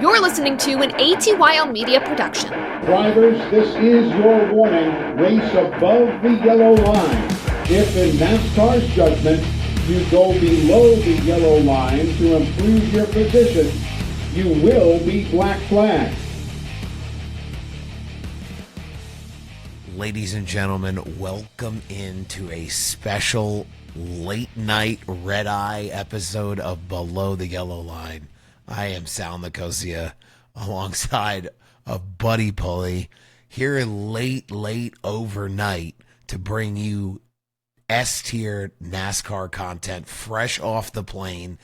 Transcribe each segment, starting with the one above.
You're listening to an ATYL Media production. Drivers, this is your warning. Race above the yellow line. If in NASCAR's judgment you go below the yellow line to improve your position, you will be black flagged. Ladies and gentlemen, welcome into a special late night red eye episode of Below the Yellow Line. I am Sal Nicosia alongside of Buddy Pulley here late overnight to bring you S-tier NASCAR content fresh off the plane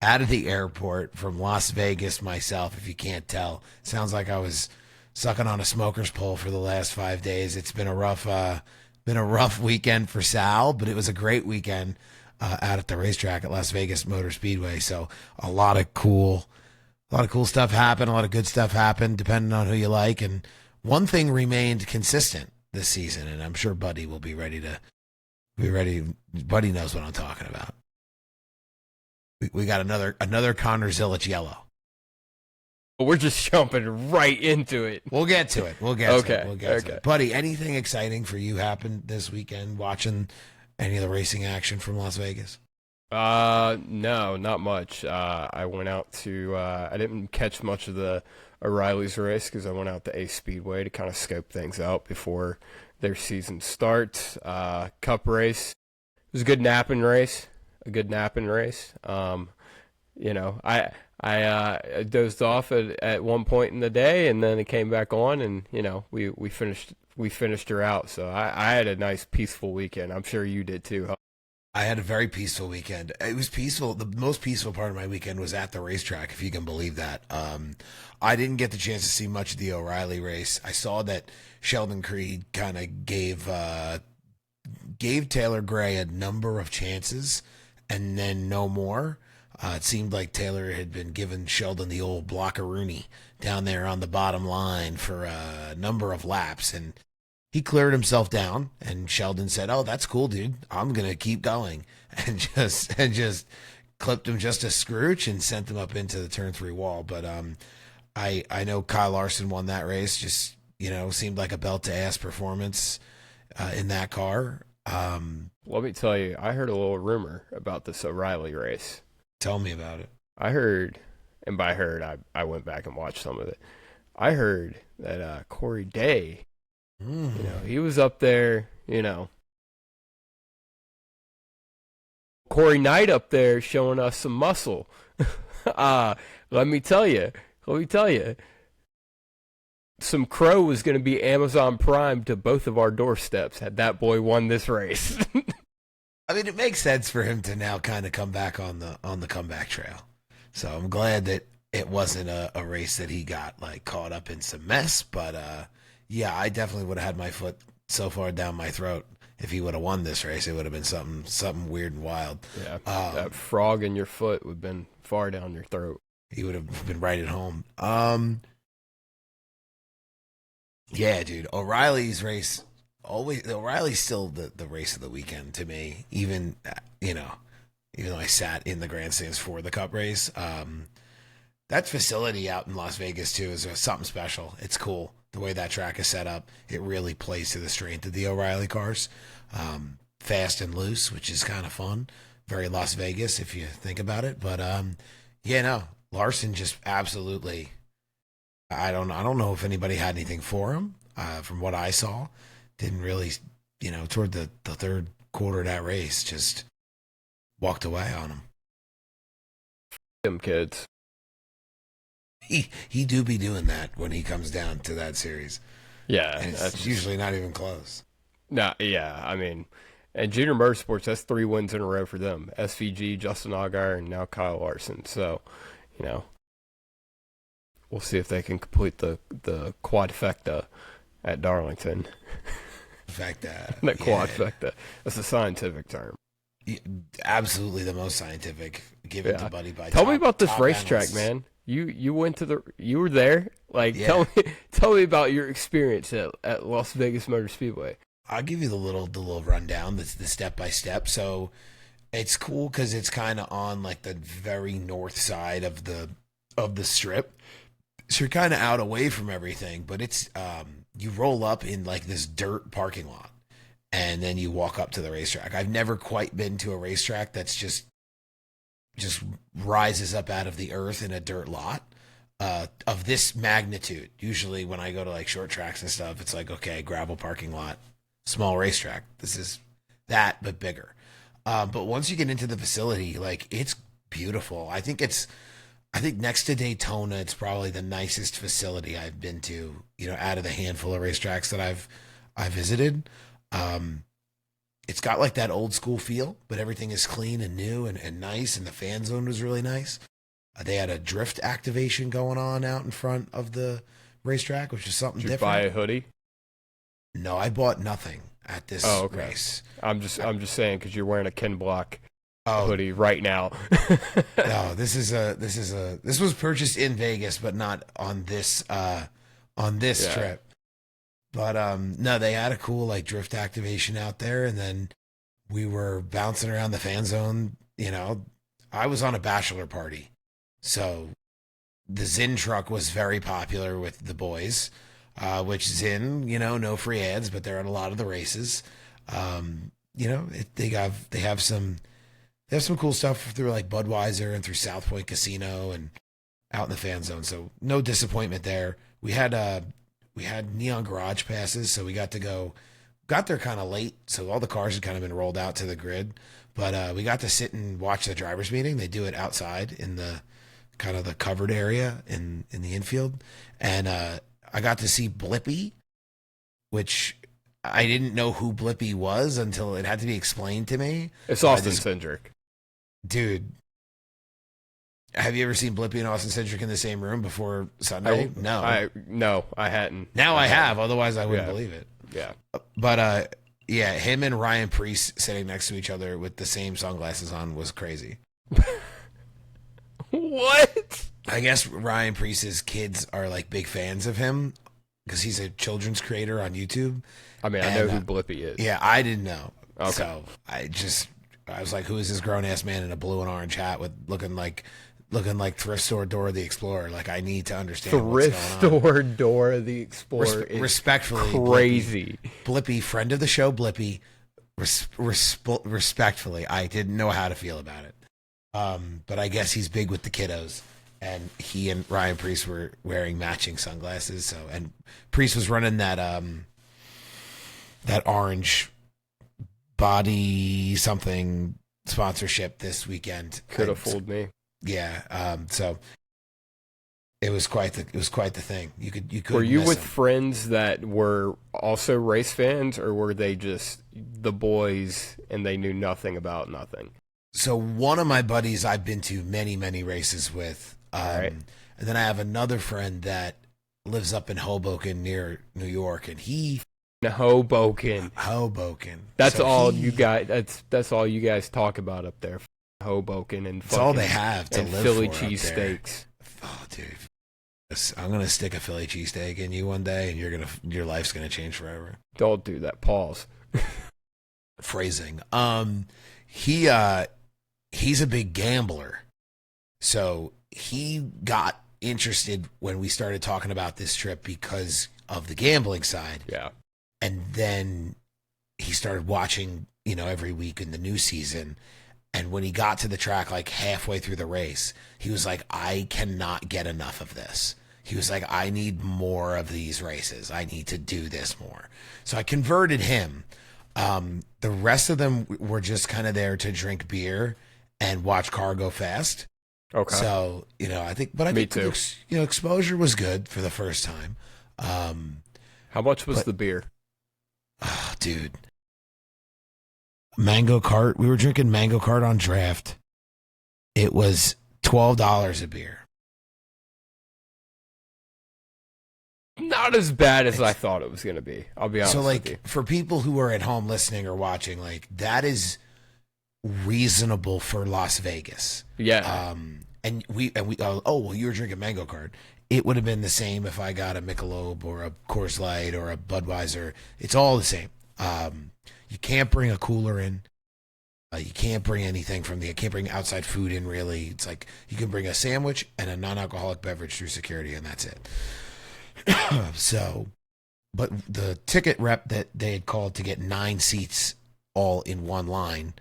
out of the airport from Las Vegas myself. If you can't tell, sounds like I was sucking on a smoker's pole for the last 5 days. It's been a rough weekend for Sal, but it was a great weekend out at the racetrack at Las Vegas Motor Speedway. So a lot of cool stuff happened. A lot of good stuff happened, depending on who you like. And one thing remained consistent this season, and I'm sure Buddy will be ready. Buddy knows what I'm talking about. We got another Connor Zilisch yellow. We're just jumping right into it. We'll get to it. We'll get to it. Buddy, anything exciting for you happened this weekend watching any of the racing action from Las Vegas? No, not much. I went out to, I didn't catch much of the O'Reilly's race because I went out to Ace Speedway to kind of scope things out before their season starts. Cup race. It was a good napping race. I dozed off at one point in the day, and then it came back on, and we finished her out. So I had a nice peaceful weekend. I'm sure you did too. Huh? I had a very peaceful weekend. It was peaceful. The most peaceful part of my weekend was at the racetrack, if you can believe that. I didn't get the chance to see much of the O'Reilly race. I saw that Sheldon Creed kind of gave Taylor Gray a number of chances, and then no more. It seemed like Taylor had been giving Sheldon the old blockaroonie down there on the bottom line for a number of laps, and he cleared himself down, and Sheldon said, "Oh, that's cool, dude. I'm going to keep going," and just clipped him just a scrooch and sent him up into the turn 3 wall. But I know Kyle Larson won that race. Just, seemed like a belt-to-ass performance in that car. Let me tell you, I heard a little rumor about this O'Reilly race. Tell me about it. I heard, and by heard, I went back and watched some of it. I heard that Corey Day, he was up there, Corey Knight up there showing us some muscle. Let me tell you, some crow was going to be Amazon Prime to both of our doorsteps had that boy won this race. I mean, it makes sense for him to now kind of come back on the comeback trail. So I'm glad that it wasn't a race that he got caught up in some mess. But yeah, I definitely would have had my foot so far down my throat if he would have won this race. It would have been something weird and wild. Yeah, that frog in your foot would have been far down your throat. He would have been right at home. Yeah, dude, O'Reilly's race. O'Reilly's still the race of the weekend to me, even though I sat in the grandstands for the Cup race. That facility out in Las Vegas too is something special. It's cool the way that track is set up. It really plays to the strength of the O'Reilly cars. Fast and loose, which is kind of fun. Very Las Vegas if you think about it. But Larson just absolutely. I don't know if anybody had anything for him. From what I saw. Didn't really, toward the third quarter of that race, just walked away on him. Them kids. He do be doing that when he comes down to that series. Yeah. And it's usually not even close. No, yeah, I mean, and Junior Motorsports, that's 3 wins in a row for them. SVG, Justin Allgaier, and now Kyle Larson. So, we'll see if they can complete the quadfecta at Darlington. Quadfecta. That's a scientific term. Absolutely the most scientific given to Buddy by Tell me about this racetrack, man. You were there. Tell me about your experience at Las Vegas Motor Speedway. I'll give you the little rundown, the step by step. So it's cool because it's kind of on the very north side of the strip. So you're kind of out away from everything, but it's you roll up in like this dirt parking lot, and then you walk up to the racetrack. I've never quite been to a racetrack that's just rises up out of the earth in a dirt lot of this magnitude. Usually when I go to like short tracks and stuff, it's like, okay, gravel parking lot, small racetrack. This is that, but bigger. But once you get into the facility, like it's beautiful. I think next to Daytona, it's probably the nicest facility I've been to, out of the handful of racetracks that I visited. It's got like that old school feel, but everything is clean and new and nice. And the fan zone was really nice. They had a drift activation going on out in front of the racetrack, which is something Did you different. buy a hoodie? No, I bought nothing at this race. I'm just saying because you're wearing a Ken Block hoodie right now. No, this was purchased in Vegas, but not on this trip. But no, they had a cool like drift activation out there, and then we were bouncing around the fan zone. I was on a bachelor party, so the Zin truck was very popular with the boys. Which Zin, no free ads, but they're at a lot of the races. They have some cool stuff through like Budweiser and through South Point Casino and out in the fan zone. So no disappointment there. We had neon garage passes, so we got there kind of late. So all the cars had kind of been rolled out to the grid, but we got to sit and watch the drivers meeting. They do it outside in the kind of the covered area in the infield. And, I got to see Blippi, which I didn't know who Blippi was until it had to be explained to me. It's Austin Cindric. Dude, have you ever seen Blippi and Austin Cindric in the same room before Sunday? No, I hadn't. Now I have, otherwise I wouldn't believe it. Yeah. But, him and Ryan Preece sitting next to each other with the same sunglasses on was crazy. What? I guess Ryan Preece's kids are like big fans of him because he's a children's creator on YouTube. I mean, I know who Blippi is. Yeah, I didn't know. Okay. So I was like, who is this grown ass man in a blue and orange hat with looking like thrift store Dora the Explorer? Like, I need to understand what's going on. Thrift store Dora the Explorer is respectfully crazy. Blippi, friend of the show, Blippi. Respectfully, I didn't know how to feel about it. But I guess he's big with the kiddos, and he and Ryan Preece were wearing matching sunglasses. So, and Preece was running that orange body something sponsorship this weekend. Could have fooled me. Yeah. So it was quite the thing. You could. Were you with him. friends that were also race fans, or were they just the boys and they knew nothing about nothing? So one of my buddies I've been to many, many races with. Right. And then I have another friend that lives up in Hoboken near New York, and Hoboken. That's so all you guys. That's all you guys talk about up there. Hoboken and that's all they have to and live Philly for cheesesteaks. Oh, dude, I'm gonna stick a Philly cheesesteak in you one day, and your life's gonna change forever. Don't do that. Pause. Phrasing. He's a big gambler, so he got interested when we started talking about this trip because of the gambling side. Yeah. And then he started watching, every week in the new season. And when he got to the track, like halfway through the race, he was like, I cannot get enough of this. He was like, I need more of these races. I need to do this more. So I converted him. The rest of them were just kind of there to drink beer and watch car go fast. Okay. So, I think too. Exposure was good for the first time. How much was the beer? Oh, dude. Mango Cart. We were drinking Mango Cart on draft. It was $12 a beer. Not as bad as I thought it was going to be. I'll be honest with you. For people who are at home listening or watching, that is reasonable for Las Vegas. Yeah. And we you were drinking Mango Cart. It would have been the same if I got a Michelob or a Coors Light or a Budweiser. It's all the same. You can't bring a cooler in. You can't bring anything can't bring outside food in really. It's like you can bring a sandwich and a non-alcoholic beverage through security, and that's it. So, but the ticket rep that they had called to get 9 seats all in one line,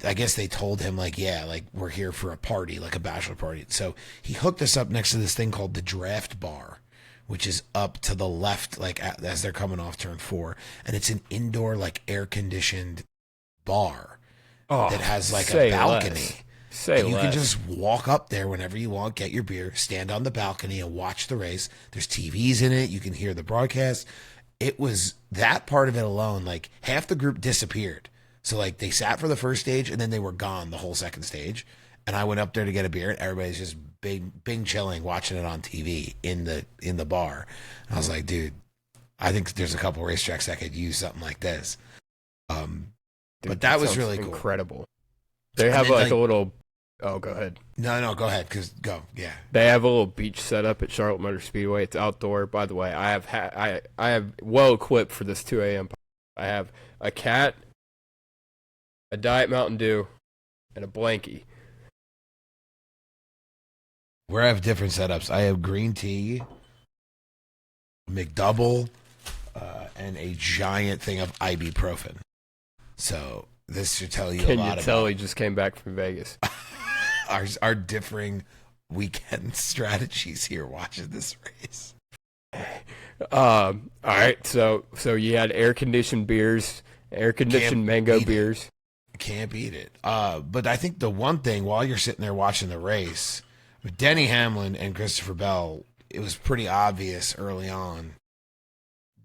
I guess they told him like, yeah, like we're here for a party, like a bachelor party. So he hooked us up next to this thing called the Draft Bar, which is up to the left, like as they're coming off turn 4, and it's an indoor, like air-conditioned bar that has like a balcony. You can just walk up there whenever you want, get your beer, stand on the balcony and watch the race. There's TVs in it. You can hear the broadcast. It was that part of it alone, like half the group disappeared. So like they sat for the first stage and then they were gone the whole second stage. And I went up there to get a beer and everybody's just bing chilling, watching it on TV in the bar. And I was like, dude, I think there's a couple racetracks that could use something like this. But that was really cool. Incredible. They have like a little. Oh, go ahead. No, go ahead. Yeah. They have a little beach set up at Charlotte Motor Speedway. It's outdoor. By the way, I have well equipped for this 2 a.m. I have a cat, a Diet Mountain Dew, and a blankie. Where I have different setups. I have green tea, McDouble, and a giant thing of ibuprofen. So this should tell you a lot about... Can you tell he just came back from Vegas? our differing weekend strategies here watching this race. All right, so you had air-conditioned beers, air-conditioned mango beers. Can't beat it. But I think the one thing, while you're sitting there watching the race, with Denny Hamlin and Christopher Bell, it was pretty obvious early on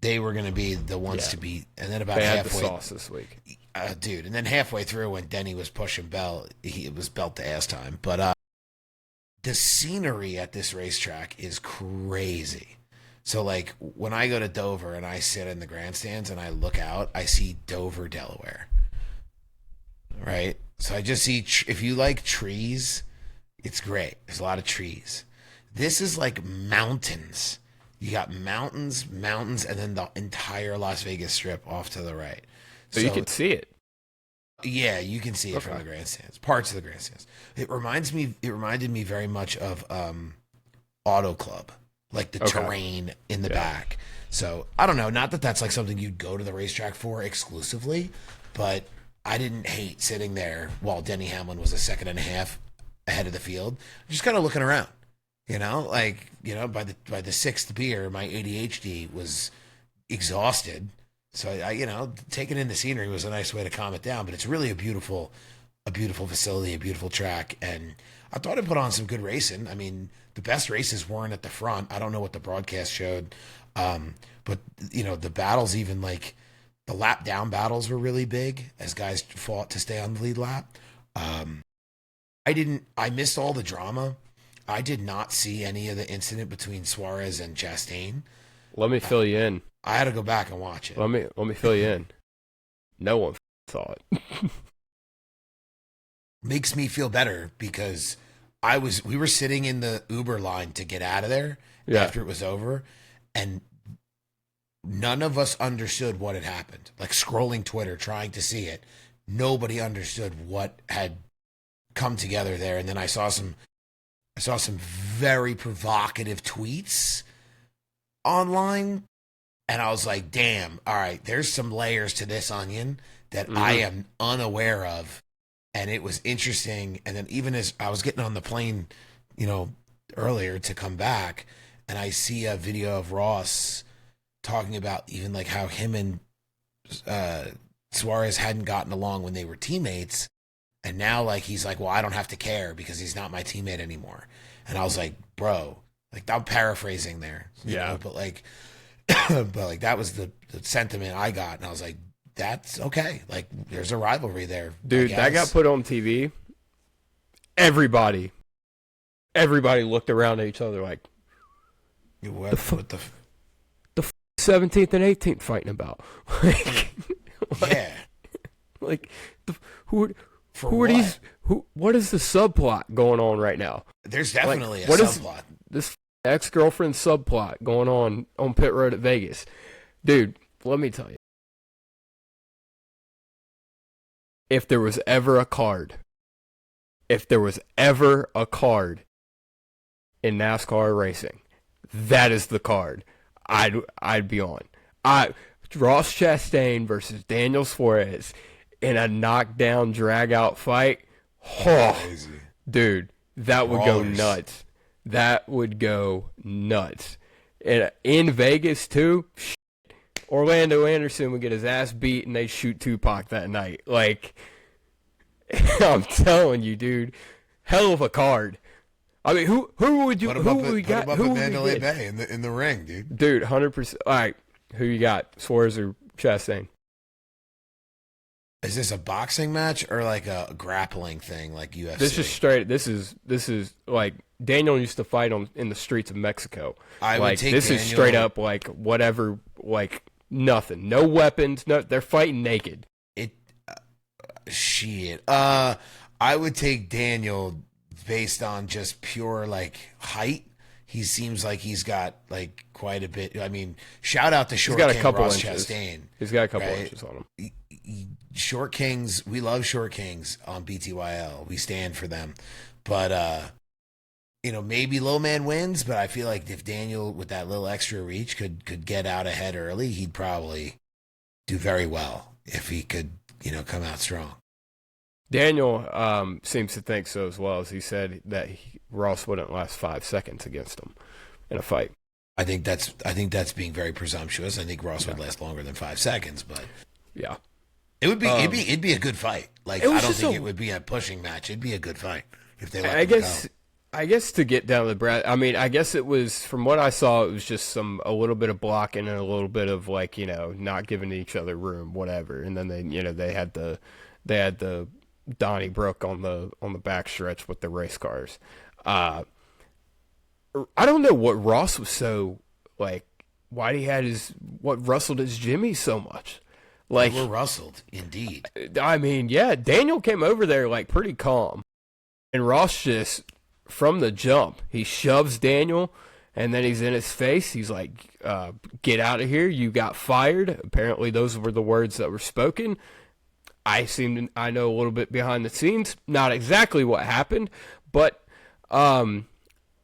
they were going to be the ones to beat. And then about halfway, the sauce this week, dude. And then halfway through, when Denny was pushing Bell, it was belt to ass time. But the scenery at this racetrack is crazy. So like when I go to Dover and I sit in the grandstands and I look out, I see Dover, Delaware. Right. So I just see if you like trees, it's great. There's a lot of trees. This is like mountains. You got mountains, and then the entire Las Vegas Strip off to the right. So you can see it. Yeah, you can see it from the grandstands, parts of the grandstands. It reminded me very much of Auto Club, like the terrain in the back. So I don't know, not that that's like something you'd go to the racetrack for exclusively, but I didn't hate sitting there while Denny Hamlin was a second and a half ahead of the field, just kind of looking around. By the sixth beer, my ADHD was exhausted. So I taking in the scenery was a nice way to calm it down. But it's really a beautiful facility, a beautiful track, and I thought it put on some good racing. I mean, the best races weren't at the front. I don't know what the broadcast showed, but the battles, even like the lap down battles, were really big as guys fought to stay on the lead lap. I missed all the drama. I did not see any of the incident between Suarez and Chastain. Let me fill you in. I had to go back and watch it. Let me fill you in. No one saw it. Makes me feel better because we were sitting in the Uber line to get out of there after it was over, and none of us understood what had happened. Like scrolling Twitter, trying to see it, nobody understood what had come together there. And then I saw some very provocative tweets online, and I was like, damn, all right, there's some layers to this onion that I am unaware of. And it was interesting. And then even as I was getting on the plane, earlier to come back, and I see a video of Ross talking about even like how him and Suarez hadn't gotten along when they were teammates. And now like he's like, well, I don't have to care because he's not my teammate anymore. And I was like, bro, like I'm paraphrasing there. You know? But like that was the sentiment I got. And I was like, that's okay. Like there's a rivalry there. Dude, that got put on TV. Everybody looked around at each other like, what the 17th and 18th fighting about? What is the subplot going on right now? There's definitely a subplot. This ex-girlfriend subplot going on pit road at Vegas. Dude, let me tell you. if there was ever a card in NASCAR racing, that is the card I'd be on. Ross Chastain versus Daniel Suarez in a knockdown drag-out fight. Oh, Crazy. dude, that would go nuts. That would go nuts. And in Vegas, too, Orlando Anderson would get his ass beat and they'd shoot Tupac that night. Like, I'm telling you, dude, hell of a card. I mean, who would you? Put him who up would we at, got? put Who him up would at we Mandalay get? Bay in the ring, dude. Dude, 100%. All right, who you got? Suarez or Chastain? Is this a boxing match or like a grappling thing, like UFC? This is straight. This is like Daniel used to fight in the streets of Mexico. I would take this Daniel, is straight up like whatever, like nothing, no weapons, no. They're fighting naked. Shit. I would take Daniel based on just pure like height. He seems like he's got like quite a bit. I mean, shout out to Short King Ross Chastain. He's got a couple inches on him. Short Kings, we love Short Kings on BTYL. We stand for them. But maybe low man wins, but I feel like if Daniel with that little extra reach could get out ahead early, he'd probably do very well if he could, come out strong. Daniel seems to think so as well, as he said that Ross wouldn't last 5 seconds against him in a fight. I think that's being very presumptuous. I think Ross would last longer than 5 seconds, but yeah, it would be it'd be a good fight. Like I don't think it would be a pushing match. It'd be a good fight if they let them go. I guess to get down to the brass, I mean, I guess it was, from what I saw, it was just a little bit of blocking and a little bit of like, not giving each other room, whatever. And then they had the Donnybrook on the backstretch with the race cars. I don't know what Ross was so like. Why he had what rustled his Jimmy so much. Like, they were rustled, indeed. I mean, yeah, Daniel came over there like pretty calm, and Ross just from the jump he shoves Daniel, and then he's in his face. He's like, "Get out of here! You got fired." Apparently, those were the words that were spoken. I know a little bit behind the scenes, not exactly what happened, but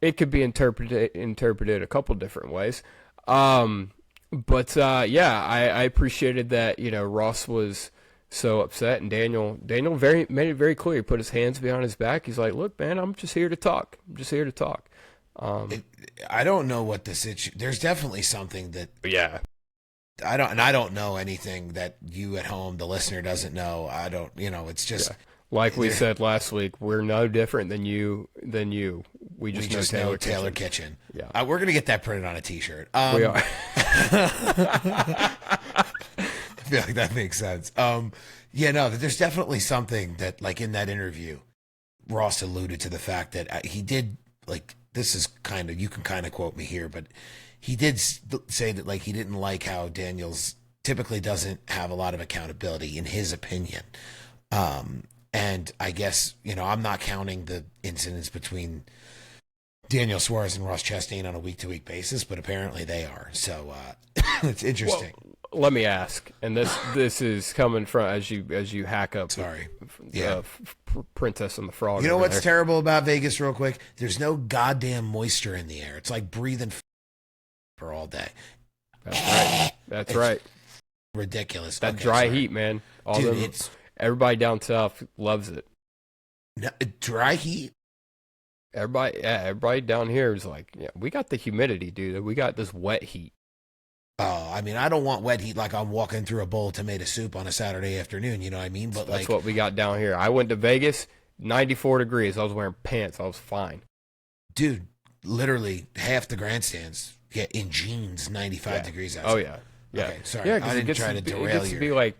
it could be interpreted a couple different ways. But I appreciated that, Ross was so upset, and Daniel made it very clear. He put his hands behind his back. He's like, "Look, man, I'm just here to talk. I don't know what the situation. There's definitely something that. Yeah. I don't know anything that you at home, the listener, doesn't know. I don't, it's just like we said last week. We're no different than you. We just know Taylor Kitchen. Yeah, we're gonna get that printed on a T-shirt. We are. I feel like that makes sense. There's definitely something that, like in that interview, Ross alluded to the fact that he did like. This is kind of, you can kind of quote me here, but he did say that like he didn't like how Daniels typically doesn't have a lot of accountability in his opinion. And I guess, I'm not counting the incidents between Daniel Suarez and Ross Chastain on a week-to-week basis, but apparently they are. So it's interesting. Well, let me ask, and this is coming from as you hack up. Sorry. Princess and the Frog. You know what's terrible about Vegas, real quick? There's no goddamn moisture in the air. It's like breathing for all day. That's right. Ridiculous. That dry heat, man. Everybody down south loves it. No, dry heat? Everybody down here is like, yeah, we got the humidity, dude. We got this wet heat. Oh, I mean, I don't want wet heat like I'm walking through a bowl of tomato soup on a Saturday afternoon, you know what I mean? But that's what we got down here. I went to Vegas, 94 degrees. I was wearing pants. I was fine. Dude, literally half the grandstands get in jeans, 95 degrees outside. Oh, yeah. Yeah. Okay, sorry. Yeah, I didn't try to derail you. It gets to be like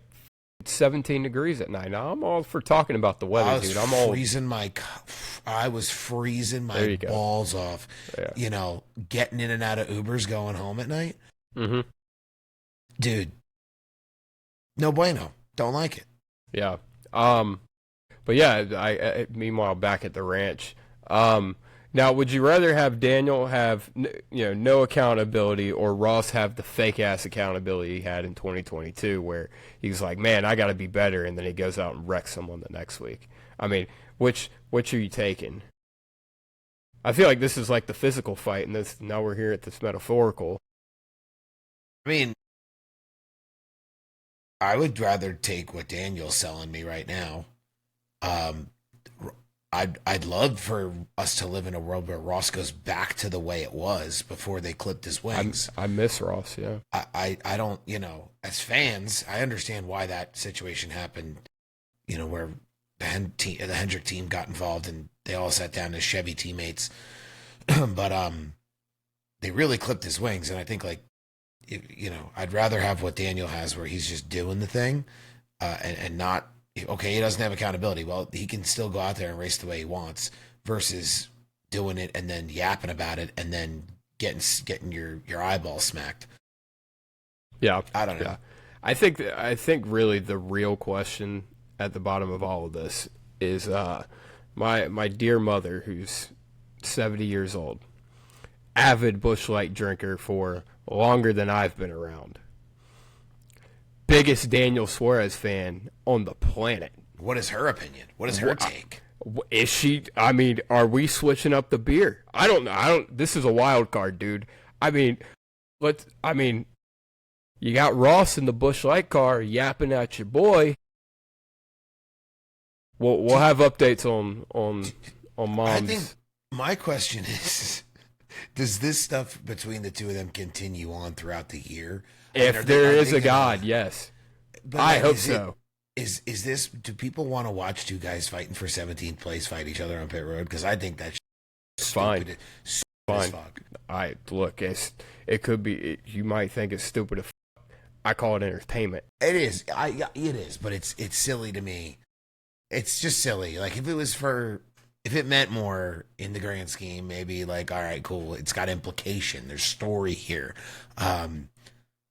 17 degrees at night. Now, I'm all for talking about the weather, dude. I was freezing my balls off, getting in and out of Ubers going home at night. Mm-hmm. Dude, no bueno. Don't like it. Yeah. But yeah, I meanwhile back at the ranch. Now, would you rather have Daniel have no accountability, or Ross have the fake ass accountability he had in 2022, where he's like, man, I got to be better, and then he goes out and wrecks someone the next week? I mean, which are you taking? I feel like this is like the physical fight, and now we're here at this metaphorical. I mean, I would rather take what Daniel's selling me right now. I'd love for us to live in a world where Ross goes back to the way it was before they clipped his wings. I miss Ross, yeah. I don't, as fans, I understand why that situation happened, where the Hendrick team got involved and they all sat down as Chevy teammates. But they really clipped his wings, and I think, I'd rather have what Daniel has, where he's just doing the thing and not, okay, he doesn't have accountability. Well, he can still go out there and race the way he wants, versus doing it and then yapping about it and then getting your eyeball smacked. Yeah, I don't know. Yeah. I think really the real question at the bottom of all of this is my dear mother, who's 70 years old, avid Busch Light drinker for longer than I've been around. Biggest Daniel Suarez fan on the planet. What is her opinion? What is her take? Is she? I mean, are we switching up the beer? I don't know. This is a wild card, dude. I mean, you got Ross in the Busch Light car yapping at your boy. We'll have updates on Mom's. I think my question is, does this stuff between the two of them continue on throughout the year? If there is a God, yes. But I hope so. Is this? Do people want to watch two guys fighting for 17th place fight each other on pit road? Because I think that's fine. Fine. Look, it could be. You might think it's stupid. I call it entertainment. It is. It is, but it's silly to me. It's just silly. Like, if it meant more in the grand scheme, maybe all right, cool. It's got implication. There's story here.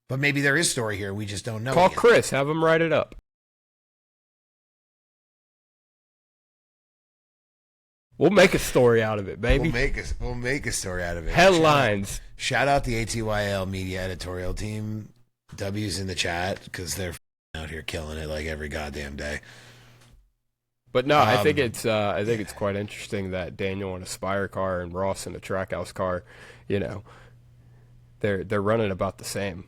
But maybe there is story here. We just don't know. Call yet. Chris. Have him write it up. We'll make a story out of it, baby. We'll make a story out of it. Headlines. Shout out the ATYL Media editorial team. W's in the chat, because they're out here killing it like every goddamn day. But no, I think it's quite interesting that Daniel in a Spire car and Ross in a Trackhouse car, they're running about the same,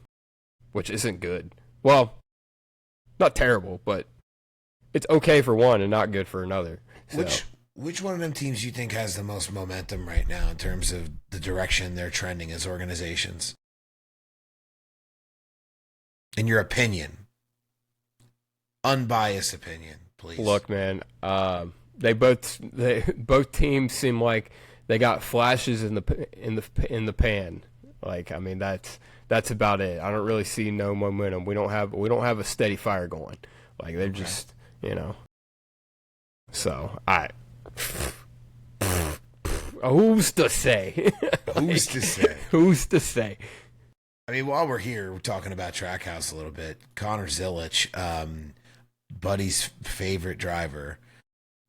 which isn't good. Well, not terrible, but it's okay for one and not good for another. So. Which one of them teams do you think has the most momentum right now in terms of the direction they're trending as organizations? In your opinion, unbiased opinion, please. Look, man, both teams seem like they got flashes in the pan. Like, I mean, that's about it. I don't really see no momentum. We don't have a steady fire going. Like, they're just, So who's to say? Who's to say? I mean, while we're here, we're talking about Trackhouse a little bit. Connor Zilisch, Buddy's favorite driver,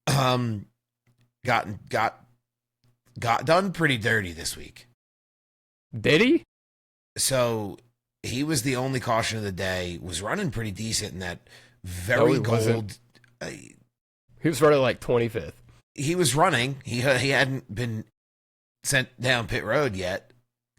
got done pretty dirty this week. Did he? So he was the only caution of the day. Was running pretty decent in that very gold. He was running like 25th. He was running. He hadn't been sent down pit road yet,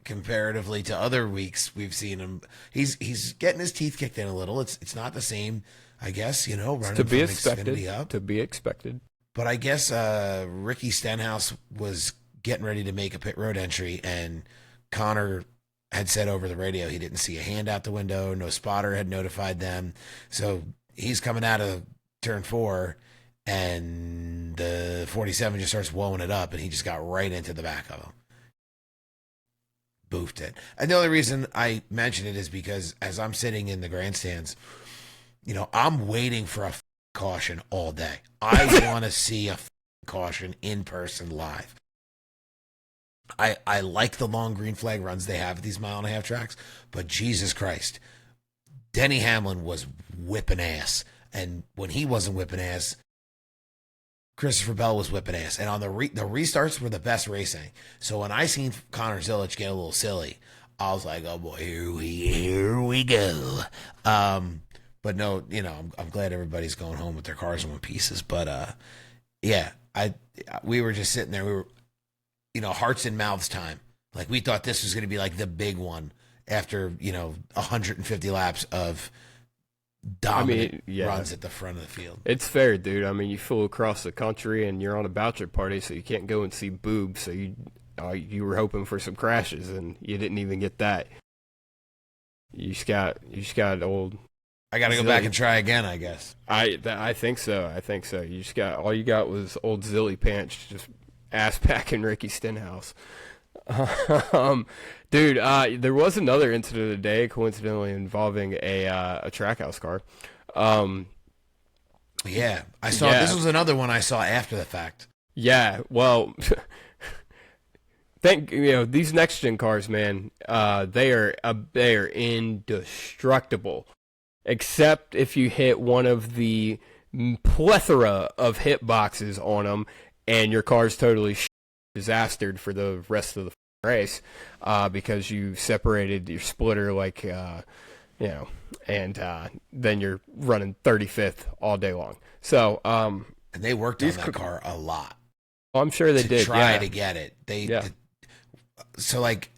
comparatively to other weeks we've seen him. He's getting his teeth kicked in a little. It's not the same, I guess, running to be from expected. Xfinity up. To be expected. But I guess Ricky Stenhouse was getting ready to make a pit road entry, and Connor had said over the radio he didn't see a hand out the window. No spotter had notified them. So he's coming out of turn 4, and the 47 just starts blowing it up, and he just got right into the back of him. Boofed it. And the only reason I mention it is because as I'm sitting in the grandstands, I'm waiting for a caution all day. I want to see a caution in person live. I like the long green flag runs they have at these 1.5 mile tracks, but Jesus Christ, Denny Hamlin was whipping ass. And when he wasn't whipping ass, Christopher Bell was whipping ass, and on the restarts were the best racing. So when I seen Connor Zilisch get a little silly, I was like, oh boy, here we go. But no, I'm glad everybody's going home with their cars in one pieces. But yeah, we were just sitting there. We were, hearts and mouths time. Like we thought this was going to be like the big one after 150 laps of dominant runs at the front of the field. It's fair, dude. I mean, you flew across the country and you're on a bachelor party, so you can't go and see boobs. So you were hoping for some crashes, and you didn't even get that. You just got old. I got to go back and try again, I guess. I think so. All you got was old Zilly Pants just ass packing Ricky Stenhouse. Dude, there was another incident today, coincidentally involving a Trackhouse car. Yeah, I saw. Yeah. This was another one I saw after the fact. Yeah, well, these next gen cars, man, they are indestructible, except if you hit one of the plethora of hit boxes on them, and your car's totally disastered for the rest of the race, because you separated your splitter, and then you're running 35th all day long. So, and they worked on that car a lot. Oh, I'm sure they did. Try to get it. So like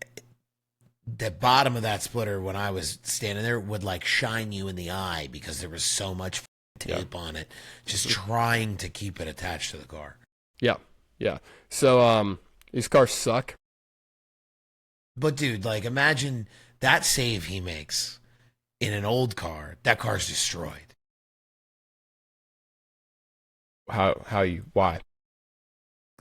the bottom of that splitter, when I was standing there, would like shine you in the eye because there was so much tape on it, just trying to keep it attached to the car. Yeah. So, these cars suck. But dude, like imagine that save he makes in an old car. That car's destroyed. Why?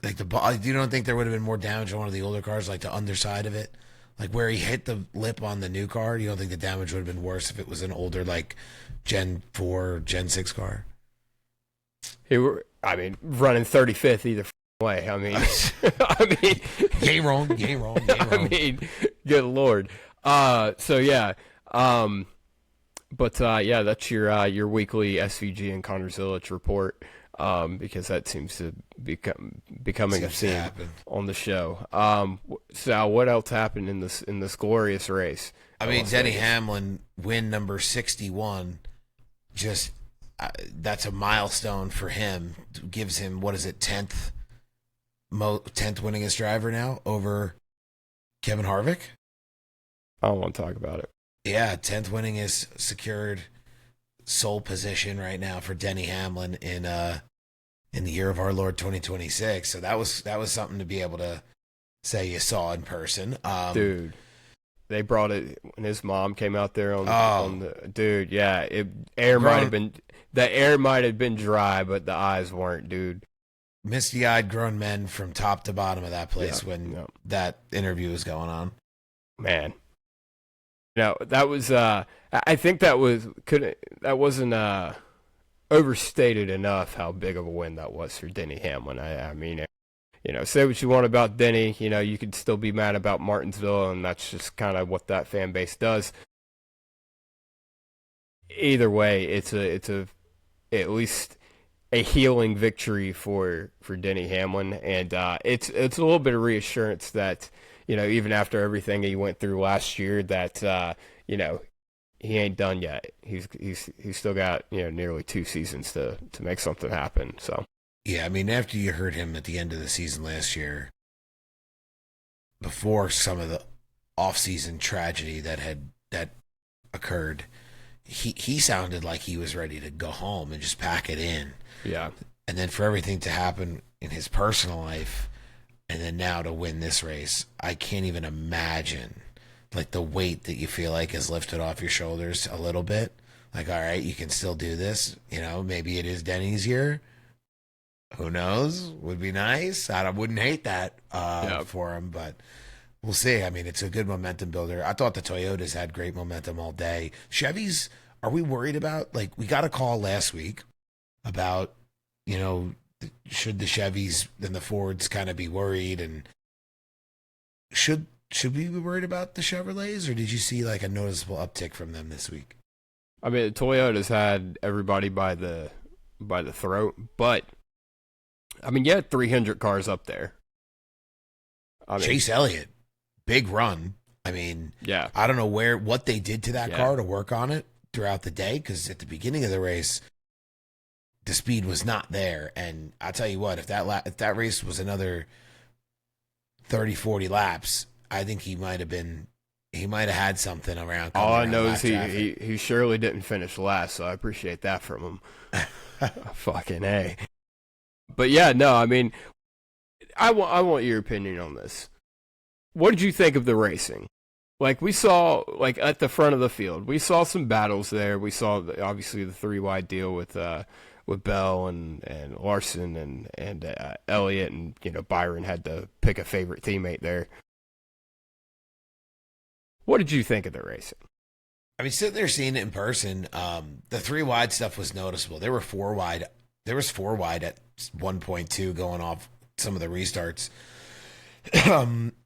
Like you don't think there would have been more damage on one of the older cars, like the underside of it? Like where he hit the lip on the new car, you don't think the damage would have been worse if it was an older, like Gen 4 or Gen 6 car? Running 35th either way. Yay wrong. I mean, good Lord. That's your weekly SVG and Connor Zilisch report, because that seems to becoming a theme on the show. Sal, what else happened in this glorious race? Denny Hamlin, win number 61, just that's a milestone for him. Gives him, what is it, 10th winningest driver now over Kevin Harvick? I don't want to talk about it. Yeah, 10th winningest secured sole position right now for Denny Hamlin in the year of our Lord 2026. So that was something to be able to say you saw in person. Dude, they brought it when his mom came out there on the dude. Yeah, the air might have been dry, but the eyes weren't, dude. Misty-eyed grown men from top to bottom of that place when that interview was going on. Man, that was. I think that wasn't overstated enough how big of a win that was for Denny Hamlin. I mean, say what you want about Denny. You could still be mad about Martinsville, and that's just kind of what that fan base does. Either way, it's at least a healing victory for Denny Hamlin, and it's a little bit of reassurance that even after everything he went through last year, that he ain't done yet. He's still got nearly 2 seasons to make something happen. So yeah, after you heard him at the end of the season last year, before some of the off-season tragedy that occurred, he sounded like he was ready to go home and just pack it in. Yeah. And then for everything to happen in his personal life, and then now to win this race, I can't even imagine like the weight that you feel like is lifted off your shoulders a little bit. Like, all right, you can still do this. Maybe it is Denny's year. Who knows? Would be nice. I wouldn't hate that for him, but we'll see. It's a good momentum builder. I thought the Toyotas had great momentum all day. Chevys, are we worried about, like, we got a call last week about, should the Chevys and the Fords kind of be worried, and should we be worried about the Chevrolets, or did you see like a noticeable uptick from them this week? The Toyotas had everybody by the throat, but I mean, you had 300 cars up there. I mean, Chase Elliott, big run. I mean, yeah. I don't know what they did to that car to work on it throughout the day, because at the beginning of the race, the speed was not there. And I'll tell you what, if that race was another 30, 40 laps, I think he might have had something around. All I know is he surely didn't finish last, so I appreciate that from him. Fucking A. But yeah, no, I mean, I want your opinion on this. What did you think of the racing? Like, we saw, like, at the front of the field, we saw some battles there. We saw, obviously, the 3-wide deal with Bell and Larson and Elliott, and, you know, Byron had to pick a favorite teammate there. What did you think of the racing? I mean, sitting there seeing it in person, the 3-wide stuff was noticeable. There was 4-wide at 1.2 going off some of the restarts.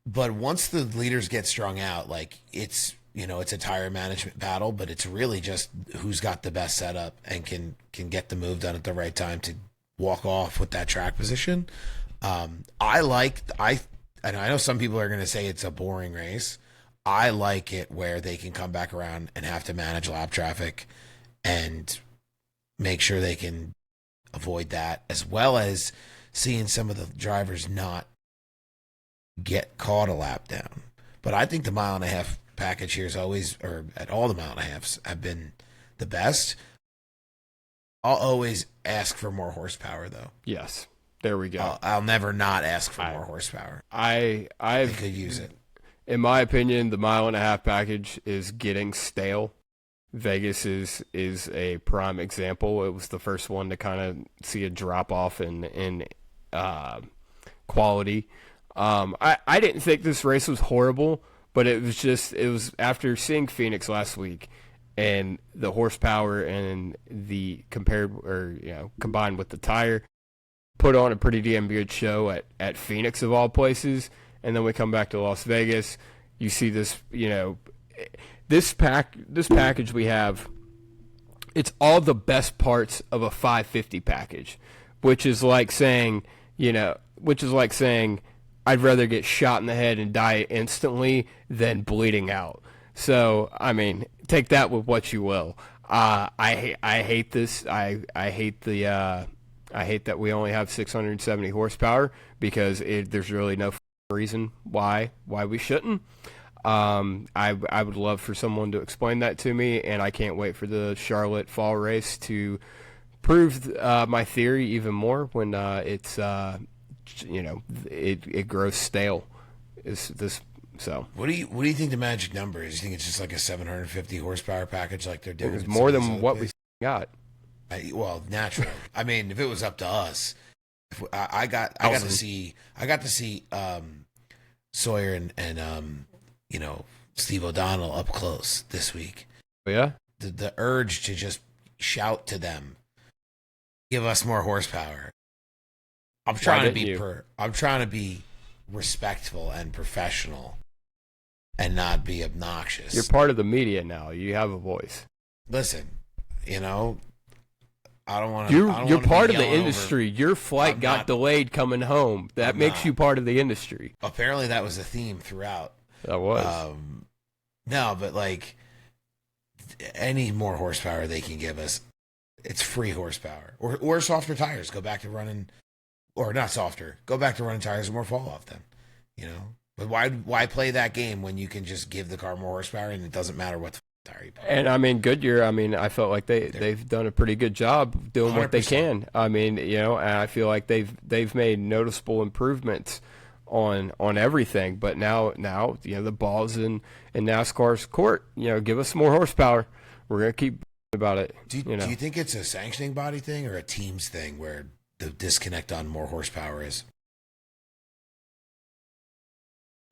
But once the leaders get strung out, like, it's a tire management battle, but it's really just who's got the best setup and can get the move done at the right time to walk off with that track position. And I know some people are going to say it's a boring race. I like it where they can come back around and have to manage lap traffic and make sure they can avoid that, as well as seeing some of the drivers not get caught a lap down. But I think the 1.5 mile package here is always, or at all the 1.5 miles, have been the best. I'll always ask for more horsepower, though. Yes, there we go. I'll never not ask for more horsepower. I could use it. In my opinion, the 1.5 mile package is getting stale. Vegas is a prime example. It was the first one to kind of see a drop off in quality. I didn't think this race was horrible, but it was after seeing Phoenix last week and the horsepower and the combined with the tire, put on a pretty damn good show at Phoenix of all places. And then we come back to Las Vegas. You see this, this package we have. It's all the best parts of a 550 package, which is like saying, I'd rather get shot in the head and die instantly than bleeding out. So, I mean, take that with what you will. I hate this. I hate that we only have 670 horsepower because there's really no reason why we shouldn't. I would love for someone to explain that to me, and I can't wait for the Charlotte fall race to prove my theory even more when it grows stale. So what do you think the magic number is? You think it's just like a 750 horsepower package like they're doing? It's more than what we got. Well, naturally. I mean, if it was up to us, I got to see Sawyer and Steve O'Donnell up close this week. Oh, yeah? The urge to just shout to them, give us more horsepower. I'm trying to be respectful and professional and not be obnoxious. You're part of the media now. You have a voice. Listen, I don't want to. You're part of the industry. Your flight got delayed coming home. That makes you part of the industry. Apparently, that was a theme throughout. That was. No, but like, any more horsepower they can give us, it's free horsepower or softer tires. Go back to running, or not softer. Go back to running tires with more fall off. Then, But why play that game when you can just give the car more horsepower and it doesn't matter what the tire you put? And I mean, Goodyear. I mean, I felt like they've done a pretty good job doing 100%. What they can. I mean, and I feel like they've made noticeable improvements on everything. But now the ball's in NASCAR's court. Give us more horsepower. We're gonna keep about it. Do you think it's a sanctioning body thing or a teams thing where the disconnect on more horsepower is?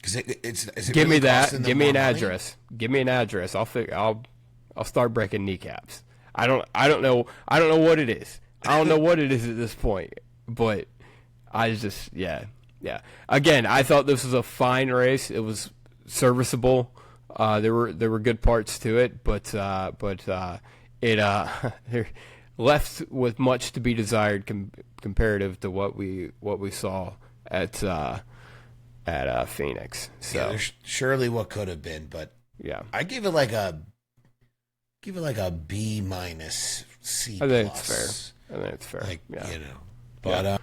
Give me that. Give me an address. Give me an address. I'll start breaking kneecaps. I don't know what it is. I don't know what it is at this point. But I just yeah. Again, I thought this was a fine race. It was serviceable. There were good parts to it, but left with much to be desired comparative to what we saw at Phoenix. So yeah, there's surely what could have been, but yeah, I give it like a B minus C+. I think it's fair. Like, yeah. you know, but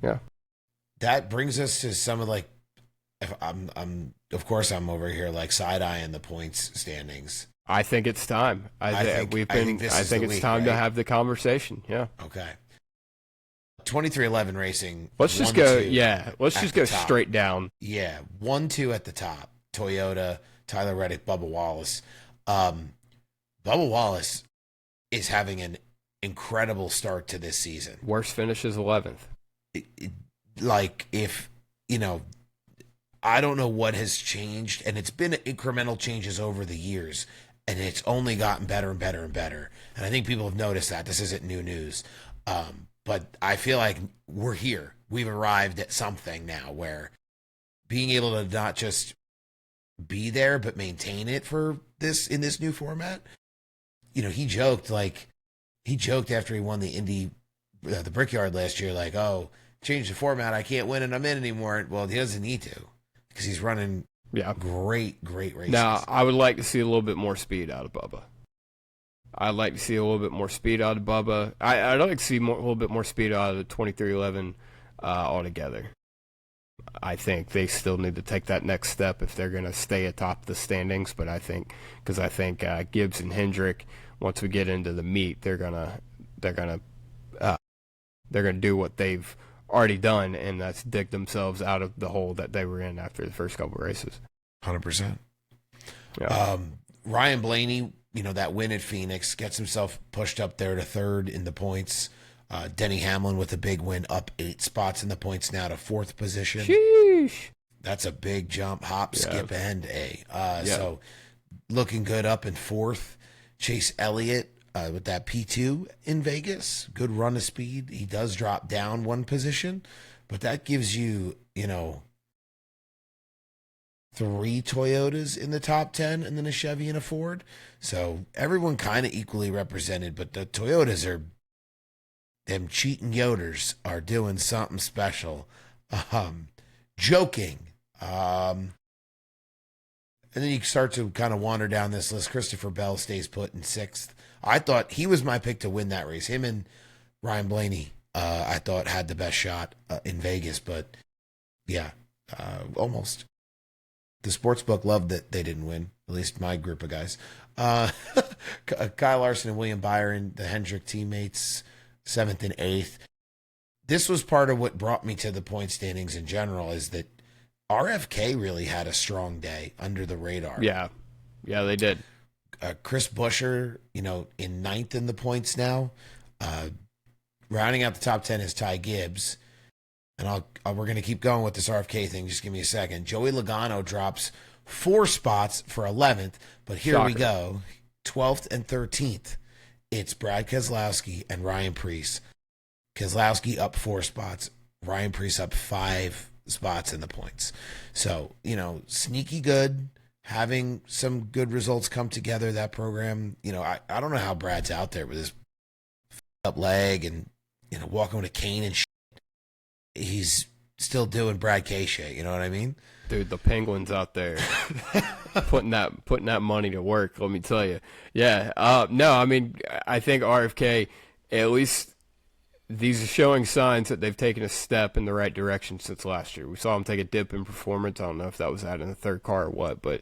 yeah. That brings us to some of like, if I'm of course I'm over here like side eyeing the points standings. I think it's time. I think it's time to have the conversation. Yeah. Okay. 2311 Racing. Let's just go. Yeah. Let's just go straight down. Yeah. 1-2 at the top. Toyota, Tyler Reddick, Bubba Wallace. Bubba Wallace is having an incredible start to this season. Worst finish is 11th. Like, if, you know, I don't know what has changed, and it's been incremental changes over the years, and it's only gotten better and better and better. And I think people have noticed that. This isn't new news. But I feel like we're here. We've arrived at something now where being able to not just be there, but maintain it for this in this new format. You know, he joked after he won the Indy, the Brickyard last year, like, oh, change the format. I can't win and I'm in anymore. Well, he doesn't need to because he's running great races. Now, I would like to see a little bit more speed out of Bubba. I'd like to see a little bit more speed out of Bubba. I'd like to see a little bit more speed out of the 2311 altogether. I think they still need to take that next step if they're going to stay atop the standings. But I think Gibbs and Hendrick, once we get into the meet, they're gonna do what they've already done, and that's dig themselves out of the hole that they were in after the first couple of races. 100%. Yeah. Ryan Blaney, you know, that win at Phoenix gets himself pushed up there to third in the points. Denny Hamlin with a big win, up 8 spots in the points now to 4th position. Sheesh. That's a big jump, hop, skip, and A. So looking good up in 4th. Chase Elliott with that P2 in Vegas. Good run of speed. He does drop down 1 position, but that gives you, you know, 3 Toyotas in the top 10 and then a Chevy and a Ford. So everyone kind of equally represented, but the Toyotas are, them cheating Yoders are doing something special. Joking. And then you start to kind of wander down this list. Christopher Bell stays put in 6th. I thought he was my pick to win that race. Him and Ryan Blaney, I thought had the best shot in Vegas, but yeah, almost. The sportsbook loved that they didn't win, at least my group of guys. Kyle Larson and William Byron, the Hendrick teammates, 7th and 8th. This was part of what brought me to the point standings in general, is that RFK really had a strong day under the radar. Yeah, they did. Chris Buescher, you know, in 9th in the points now. Rounding out the top 10 is Ty Gibbs. And we're going to keep going with this RFK thing. Just give me a second. Joey Logano drops 4 spots for 11th, but here we go. 12th and 13th. It's Brad Keselowski and Ryan Preece. Keselowski up 4 spots. Ryan Preece up 5 spots in the points. So, you know, sneaky good, having some good results come together. That program, you know, I don't know how Brad's out there with his up leg and, you know, walking with a cane and shit. He's still doing Brad K shit, you know what I mean? Dude, the Penguins out there putting that money to work, let me tell you. Yeah. No, I mean, I think RFK, at least these are showing signs that they've taken a step in the right direction since last year. We saw them take a dip in performance. I don't know if that was out in the 3rd car or what, but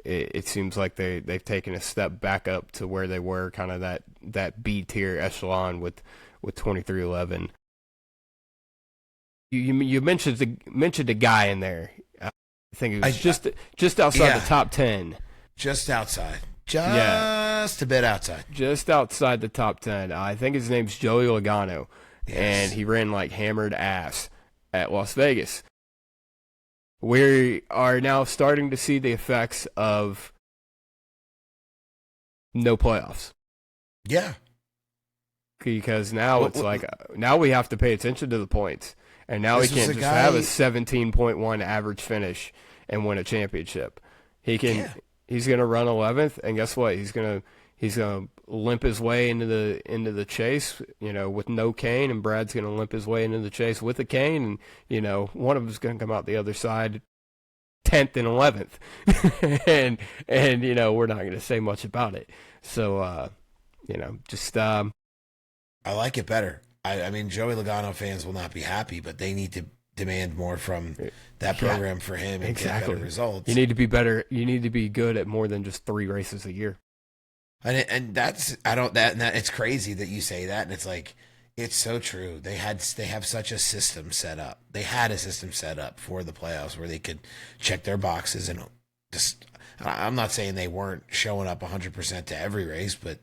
it seems like they've taken a step back up to where they were, kind of that B tier echelon with 2311. You mentioned the guy in there. I think it was just outside the top 10. Just outside. Just a bit outside. Just outside the top 10. I think his name's Joey Logano. Yes. And he ran like hammered ass at Las Vegas. We are now starting to see the effects of no playoffs. Yeah. Because now now we have to pay attention to the points. And now he can't just have a 17.1 average finish and win a championship. He's going to run 11th, and guess what? He's going he's going to limp his way into the chase, with no cane, and Brad's going to limp his way into the chase with a cane, and one of them's going to come out the other side 10th and 11th, and we're not going to say much about it. So just I like it better. I mean, Joey Logano fans will not be happy, but they need to demand more from that program for him and get better results. You need to be better. You need to be good at more than just 3 races a year. And it's crazy that you say that, and it's like, it's so true. They have such a system set up. They had a system set up for the playoffs where they could check their boxes, and just, I'm not saying they weren't showing up 100% to every race, but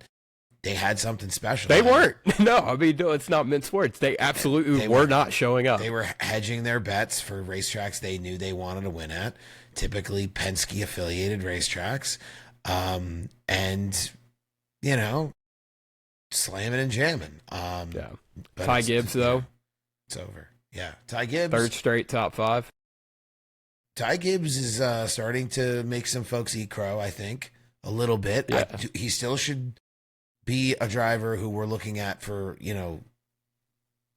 they had something special. They weren't. No, I mean, no, it's not men's sports. They absolutely were not showing up. They were hedging their bets for racetracks they knew they wanted to win at, typically Penske affiliated racetracks, and slamming and jamming. Ty Gibbs, though. It's over. Yeah. Ty Gibbs. 3rd straight top 5. Ty Gibbs is starting to make some folks eat crow, I think, a little bit. Yeah. He still should be a driver who we're looking at for,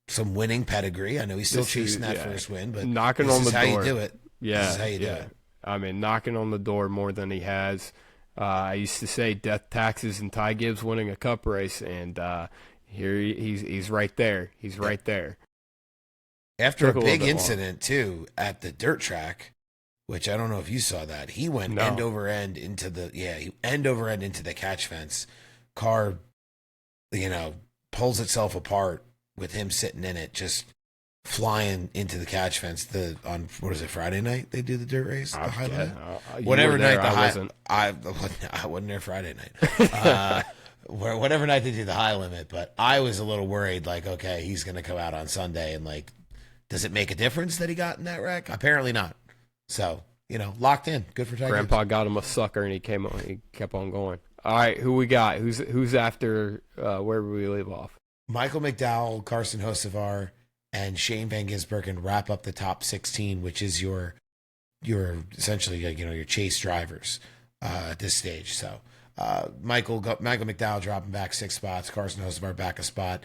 some winning pedigree. I know he's still chasing that first win, but knocking on the door. This is how you do it. Yeah. This is how you do it. I mean, knocking on the door more than he has. I used to say death, taxes, and Ty Gibbs winning a cup race, and here he's right there. He's right there. After a big incident, too, at the dirt track, which I don't know if you saw that, he went end over end into the catch fence. Car, pulls itself apart with him sitting in it, just flying into the catch fence. On what is it, Friday night they do the dirt race, the high limit? Whatever night I wasn't there Friday night. Whatever night they do the high limit, but I was a little worried. Like, okay, he's going to come out on Sunday, and like, does it make a difference that he got in that wreck? Apparently not. So locked in. Good for Tiger. Grandpa got him a sucker, and he kept on going. All right, who we got? Who's after? Where we leave off? Michael McDowell, Carson Hocevar, and Shane Van Gisbergen wrap up the top 16, which is your essentially your chase drivers at this stage. So Michael McDowell dropping back 6 spots, Carson Hocevar back a spot,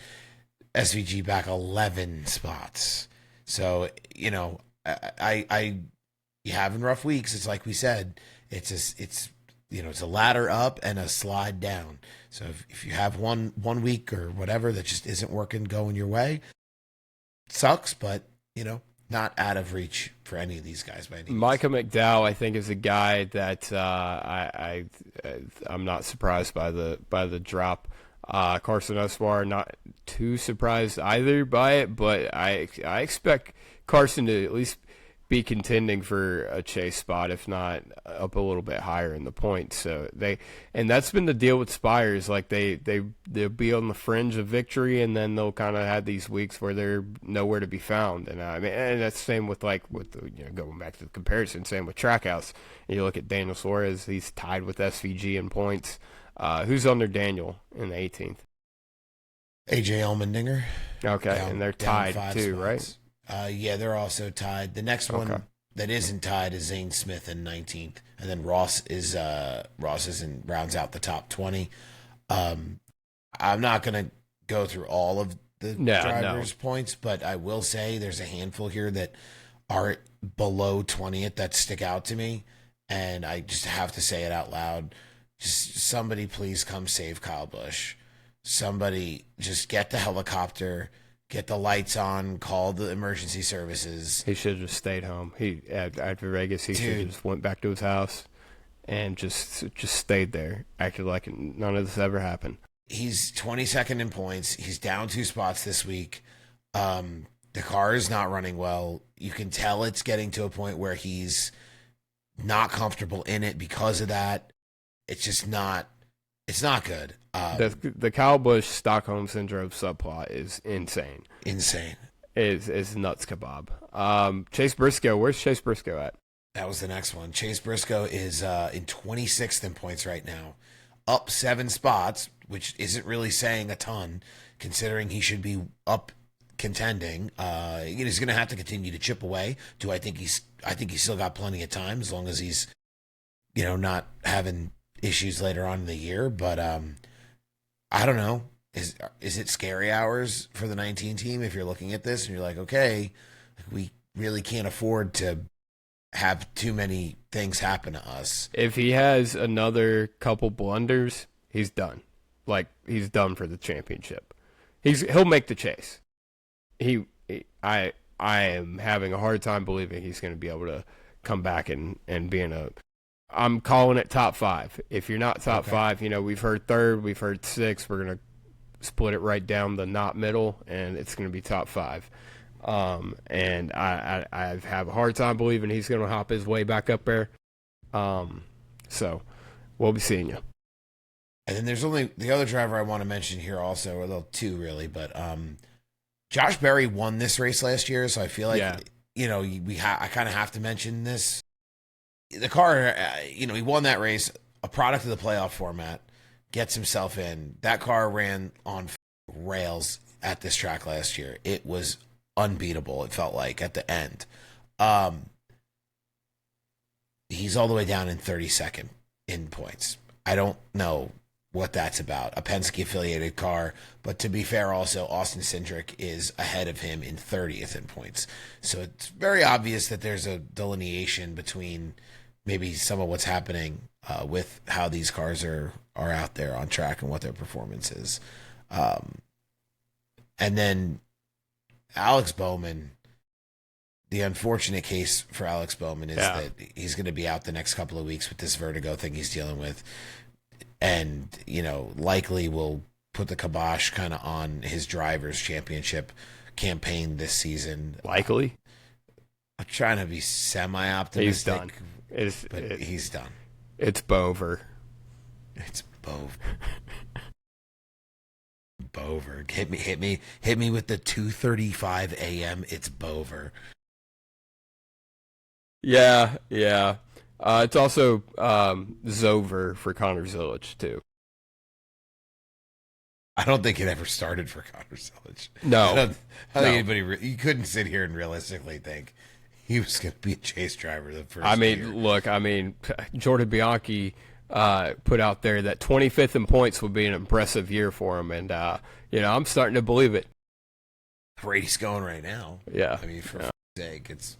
SVG back 11 spots. So I you having rough weeks. It's like we said, it's a ladder up and a slide down. So if you have one week or whatever that just isn't working going your way, it sucks, but not out of reach for any of these guys by any means. Micah McDowell, I think, is a guy that I'm not surprised by the drop. Carson Hocevar, not too surprised either by it, but I expect Carson to at least be contending for a chase spot, if not up a little bit higher in the points. So and that's been the deal with Spires. Like they'll be on the fringe of victory, and then they'll kind of have these weeks where they're nowhere to be found. And I mean, and that's the same with going back to the comparison, same with Trackhouse. And you look at Daniel Suarez, he's tied with SVG in points. Who's under Daniel in the 18th? AJ Allmendinger. Okay, and they're tied too, spots. Right? Yeah, they're also tied. The next one that isn't tied is Zane Smith in 19th, and then Ross is rounds out the top 20. I'm not going to go through all of the drivers' points, but I will say there's a handful here that are below 20th that stick out to me, and I just have to say it out loud. Just somebody please come save Kyle Busch. Somebody just get the helicopter, get the lights on, call the emergency services. He should have just stayed home. After Vegas, he should have just went back to his house and just stayed there, acted like none of this ever happened. He's 22nd in points. He's down 2 spots this week. The car is not running well. You can tell it's getting to a point where he's not comfortable in it because of that. It's just not. It's not good. The Kyle Busch Stockholm Syndrome subplot is insane. Insane. Is nuts kebab. Chase Briscoe. Where's Chase Briscoe at? That was the next one. Chase Briscoe is in 26th in points right now, up 7 spots, which isn't really saying a ton, considering he should be up contending. He's going to have to continue to chip away. I think he's still got plenty of time as long as he's, not having issues later on in the year, but I don't know. Is it scary hours for the 19 team if you're looking at this and you're like, okay, we really can't afford to have too many things happen to us. If he has another couple blunders, he's done. Like, he's done for the championship. He'll make the chase. I am having a hard time believing he's going to be able to come back and be in a. I'm calling it top 5. If you're not top 5, we've heard third, we've heard 6. We're going to split it right down the not middle, and it's going to be top 5. And I have a hard time believing he's going to hop his way back up there. So we'll be seeing you. And then there's only the other driver I want to mention here also, or well, 2 really, but Josh Berry won this race last year, so I feel like I kind of have to mention this. The car, he won that race, a product of the playoff format, gets himself in. That car ran on rails at this track last year. It was unbeatable, it felt like, at the end. He's all the way down in 32nd in points. I don't know what that's about. A Penske-affiliated car, but to be fair also, Austin Cindric is ahead of him in 30th in points. So it's very obvious that there's a delineation between maybe some of what's happening with how these cars are out there on track and what their performance is. And then Alex Bowman, the unfortunate case for Alex Bowman is that he's going to be out the next couple of weeks with this vertigo thing he's dealing with. And, likely will put the kibosh kind of on his driver's championship campaign this season. Likely? I'm trying to be semi-optimistic. He's done. He's done. It's Bover. It's Bover. Bover. Hit me with the 2:35 a.m. It's Bover. Yeah. It's also Zover for Connor Zilisch, too. I don't think it ever started for Connor Zilisch. No. I don't think anybody. You couldn't sit here and realistically think he was going to be a chase driver the first year. Look, Jordan Bianchi put out there that 25th in points would be an impressive year for him, and I'm starting to believe it. Brady's going right now. Yeah. For f***'s sake, it's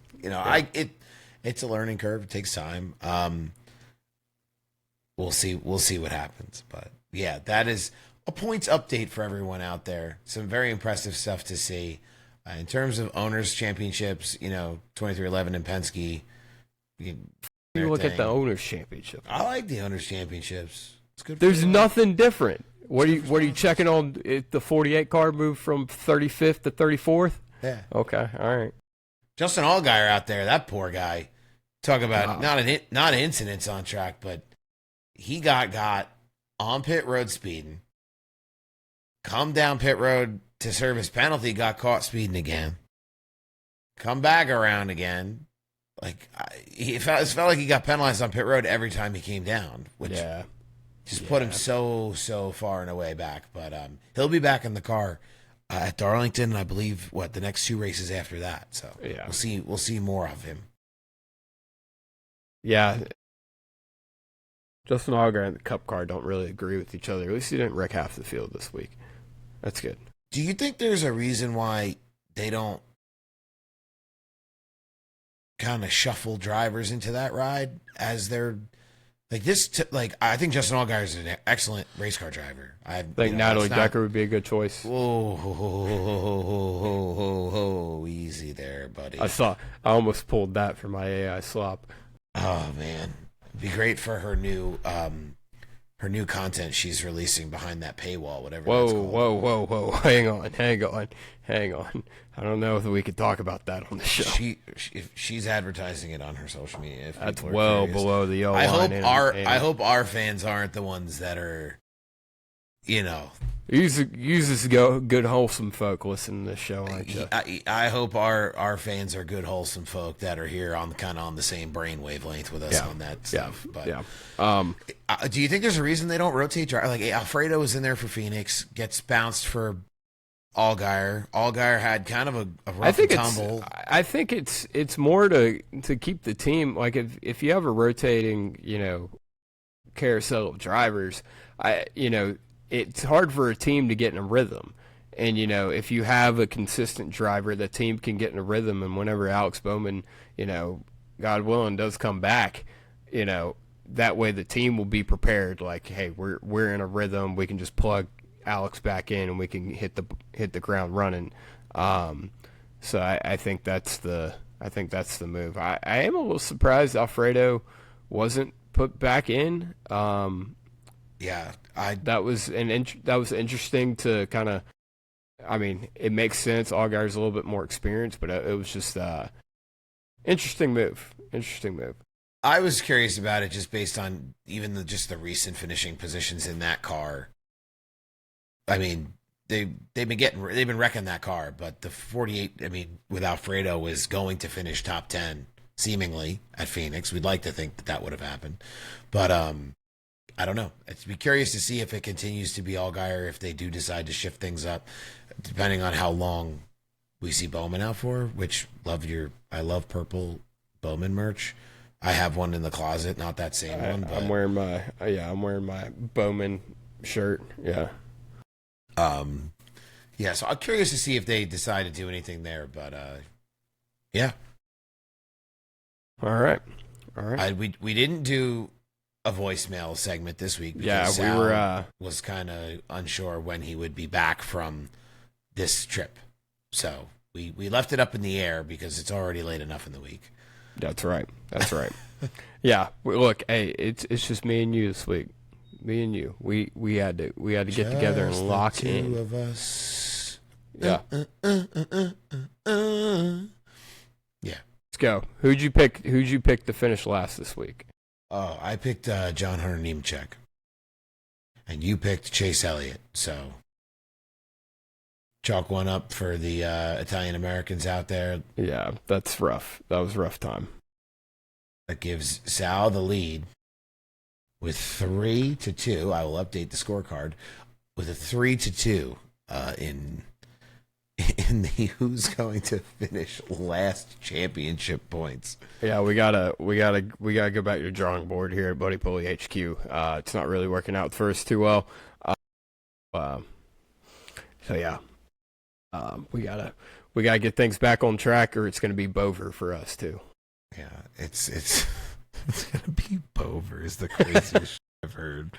it's a learning curve. It takes time. We'll see what happens, but yeah, that is a points update for everyone out there. Some very impressive stuff to see. In terms of owners championships, 2311 and Penske. You look at the owners championship. I like the owners championships. It's good. There's nothing different. What are you checking on? The 48 car move from 35th to 34th? Yeah. Okay. All right. Justin Allgaier out there, that poor guy. Talk about not incidents on track, but he got on pit road speeding. Come down pit road to serve his penalty, got caught speeding again. Come back around again. It felt like he got penalized on pit road every time he came down, which just put him so far and away back. But he'll be back in the car at Darlington, I believe, the next 2 races after that. So we'll see more of him. Yeah. Justin Allgaier and the Cup car don't really agree with each other. At least he didn't wreck half the field this week. That's good. Do you think there's a reason why they don't kind of shuffle drivers into that ride as they're I think Justin Allgaier is an excellent race car driver. I think Natalie Decker would be a good choice. Whoa, easy there, buddy. I almost pulled that for my AI slop. Oh man, it'd be great for her new content she's releasing behind that paywall, whatever. Whoa! Hang on. I don't know if we could talk about that on the show. She's advertising it on her social media. That's well below the O line. I hope our fans aren't the ones that are, Use this good wholesome folk listening to this show, aren't you? I hope our fans are good wholesome folk that are here on the same brain wavelength with us on that stuff. Do you think there's a reason they don't rotate drivers? Like Alfredo was in there for Phoenix, gets bounced for Allgaier. Allgaier had kind of a rough and tumble. I think it's more to keep the team. Like if you have a rotating, carousel of drivers, it's hard for a team to get in a rhythm. And, if you have a consistent driver, the team can get in a rhythm. And whenever Alex Bowman, God willing, does come back, that way the team will be prepared. Like, hey, we're in a rhythm. We can just plug Alex back in and we can hit the ground running. So I think that's the move. I am a little surprised Alfredo wasn't put back in. That was interesting to kind of. I mean, it makes sense. Allgaier's a little bit more experienced, but it was just interesting move. Interesting move. I was curious about it just based on even the recent finishing positions in that car. I mean, they've been wrecking that car, but the 48. I mean, with Alfredo was going to finish top 10 seemingly at Phoenix. We'd like to think that would have happened, but I don't know. I'd be curious to see if it continues to be Allgaier if they do decide to shift things up, depending on how long we see Bowman out for. Which I love purple Bowman merch. I have one in the closet, not that same one. But I'm wearing my Bowman shirt. Yeah. So I'm curious to see if they decide to do anything there, but yeah. All right. We didn't do a voicemail segment this week because Sal was kind of unsure when he would be back from this trip. So we left it up in the air because it's already late enough in the week. That's right. Yeah. Look, hey, it's just me and you this week. Me and you. We had to get together and lock in. Two of us. Yeah. Yeah. Let's go. Who'd you pick to finish last this week? Oh, I picked John Hunter Nemechek. And you picked Chase Elliott. So chalk one up for the Italian Americans out there. Yeah, that's rough. That was a rough time. That gives Sal the lead with 3-2. I will update the scorecard with a 3-2 in the who's going to finish last championship points. Yeah, we gotta go back to the drawing board here at Buddy Pulley HQ. It's not really working out for us too well. So yeah, we gotta get things back on track, or it's gonna be Bover for us too. Yeah, it's gonna be Bover is the craziest shit I've heard.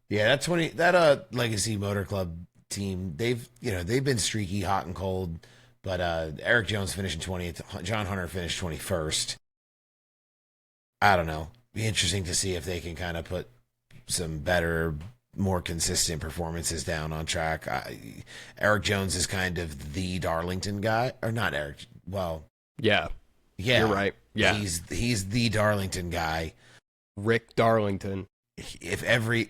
Yeah, that Legacy Motor Club team, they've been streaky, hot and cold, but Eric Jones finished in 20th, John Hunter finished 21st. I don't know. Be interesting to see if they can kind of put some better, more consistent performances down on track. Eric Jones is kind of the Darlington guy, or not Eric. Well, yeah, you're right. Yeah, he's the Darlington guy. Rick Darlington. If every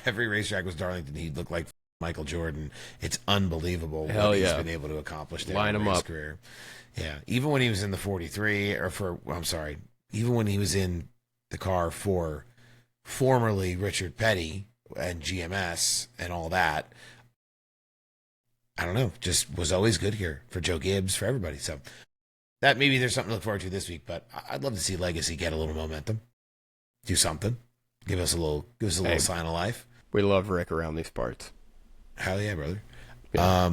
racetrack was Darlington, he'd look like Michael Jordan. It's unbelievable what he's been able to accomplish there in his career. Yeah, even when he was in the 43, even when he was in the car for formerly Richard Petty and GMS and all that, I don't know, just was always good here for Joe Gibbs, for everybody. So that maybe there's something to look forward to this week, but I'd love to see Legacy get a little momentum, do something, give us a little sign of life. We love Rick around these parts. Hell yeah, brother. Yeah.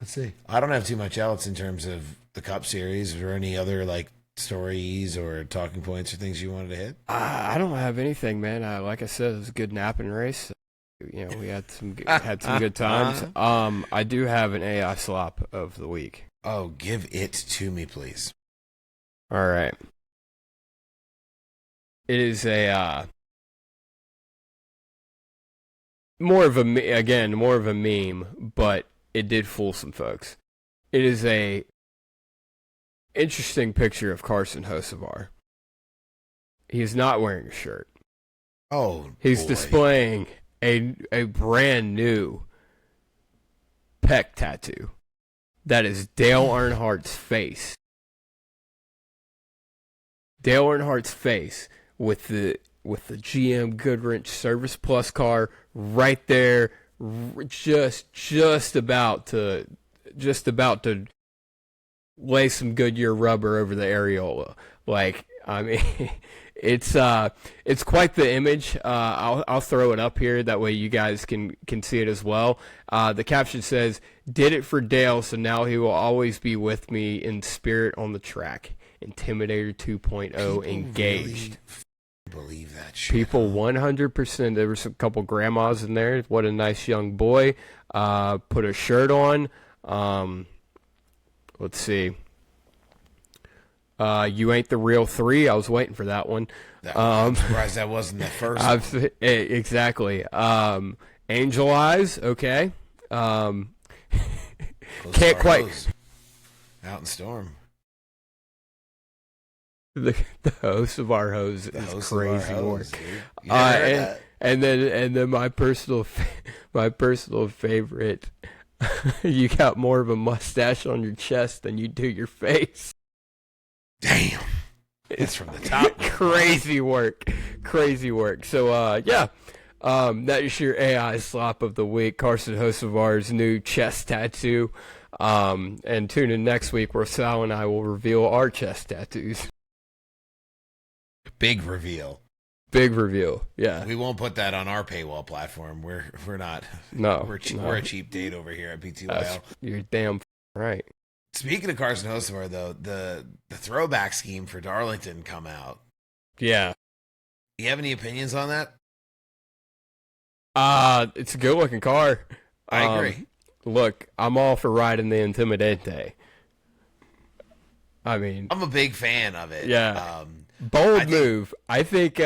Let's see. I don't have too much else in terms of the Cup Series. Is there any other stories or talking points or things you wanted to hit? I don't have anything, man. Like I said, it was a good napping race. We had some good times. I do have an AI slop of the week. Oh, give it to me, please. All right. It is a more of a meme, but it did fool some folks. It is a interesting picture of Carson Hocevar. He is not wearing a shirt. Oh, he's boy. displaying a brand new pec tattoo that is Dale Earnhardt's face. Dale Earnhardt's face with the GM Goodwrench Service Plus car right there, just about to lay some Goodyear rubber over the areola. It's quite the image. I'll throw it up here. That way you guys can see it as well. The caption says, "Did it for Dale, so now he will always be with me in spirit on the track. Intimidator 2.0 engaged." Really believe that shit. People 100%. There were some couple grandmas in there. What a nice young boy. Put a shirt on. Let's see. You ain't the real 3. I was waiting for that one. I'm surprised that wasn't the first one. Exactly. Angel Eyes, okay. Can't quite. Out in Storm. The host of our hose is crazy work. And then my personal favorite. You got more of a mustache on your chest than you do your face. Damn. It's from the top. Crazy work. So, that is your AI slop of the week. Carson Hocevar's new chest tattoo. And tune in next week where Sal and I will reveal our chest tattoos. Big reveal. Yeah. We won't put that on our paywall platform. We're not. No. We're a cheap date over here at BTYL. You're damn right. Speaking of Carson Hocevar, though, the throwback scheme for Darlington come out. Yeah. You have any opinions on that? It's a good looking car. I agree. Look, I'm all for riding the Intimidante. I mean, I'm a big fan of it. Yeah. Bold move. I think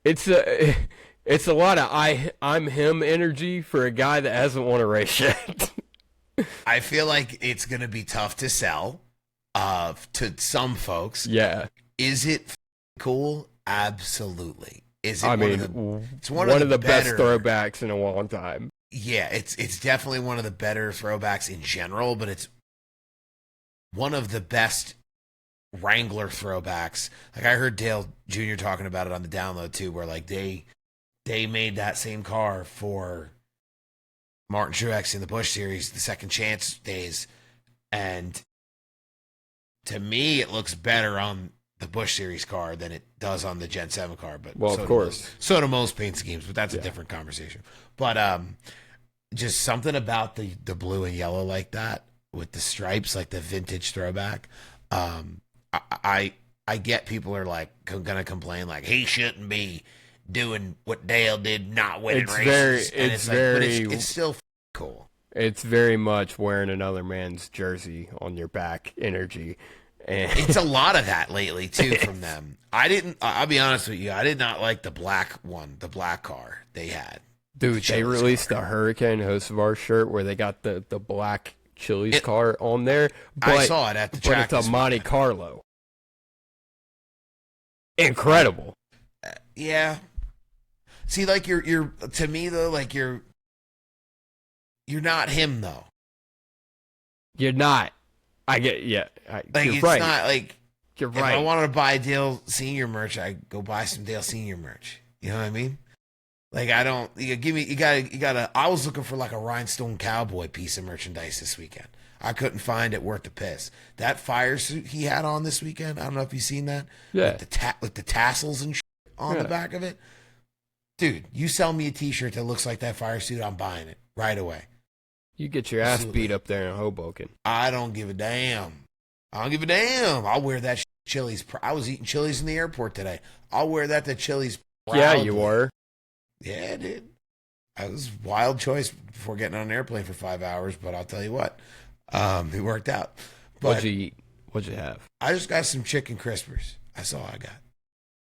it's a lot of I'm him energy for a guy that hasn't won a race yet. I feel like it's going to be tough to sell to some folks. Yeah. Is it cool? Absolutely. Is it it's one of the best throwbacks in a long time. Yeah, it's definitely one of the better throwbacks in general, but it's one of the best Wrangler throwbacks. Like I heard Dale Jr. talking about it on the download too, where like they made that same car for Martin Truex in the Busch Series, the Second Chance days, and to me it looks better on the Busch Series car than it does on the Gen 7 car. But well, of course, so do most paint schemes, but that's a different conversation. But just something about the blue and yellow like that with the stripes, like the vintage throwback. I get people are like gonna complain like he shouldn't be doing what Dale did, not winning races. It's still cool. It's very much wearing another man's jersey on your back energy. And it's a lot of that lately too from them. I'll be honest with you, I did not like the black one, the black car they had. Dude, they released a Hurricane Hocevar shirt where they got the black Chili's car on there. But, I saw it at the track. But it's a Monte Carlo. Incredible. Yeah. See, like you're to me though, like you're not him though. You're not. I get you're it's right. Not like you're if right. I wanted to buy Dale Senior merch, I go buy some Dale Senior merch. You know what I mean? Like I don't. You gotta. I was looking for like a rhinestone cowboy piece of merchandise this weekend. I couldn't find it worth the piss. That fire suit he had on this weekend. I don't know if you've seen that. Yeah. With the tassels and shit on the back of it. Dude, you sell me a T-shirt that looks like that fire suit, I'm buying it right away. You get your ass beat up there in Hoboken. I don't give a damn. I'll wear that Chili's. I was eating Chili's in the airport today. I'll wear that to Chili's. Proudly. Yeah, you were. Yeah, dude. That was a wild choice before getting on an airplane for 5 hours, but I'll tell you what, it worked out. But what'd you eat? What'd you have? I just got some chicken crispers. That's all I got.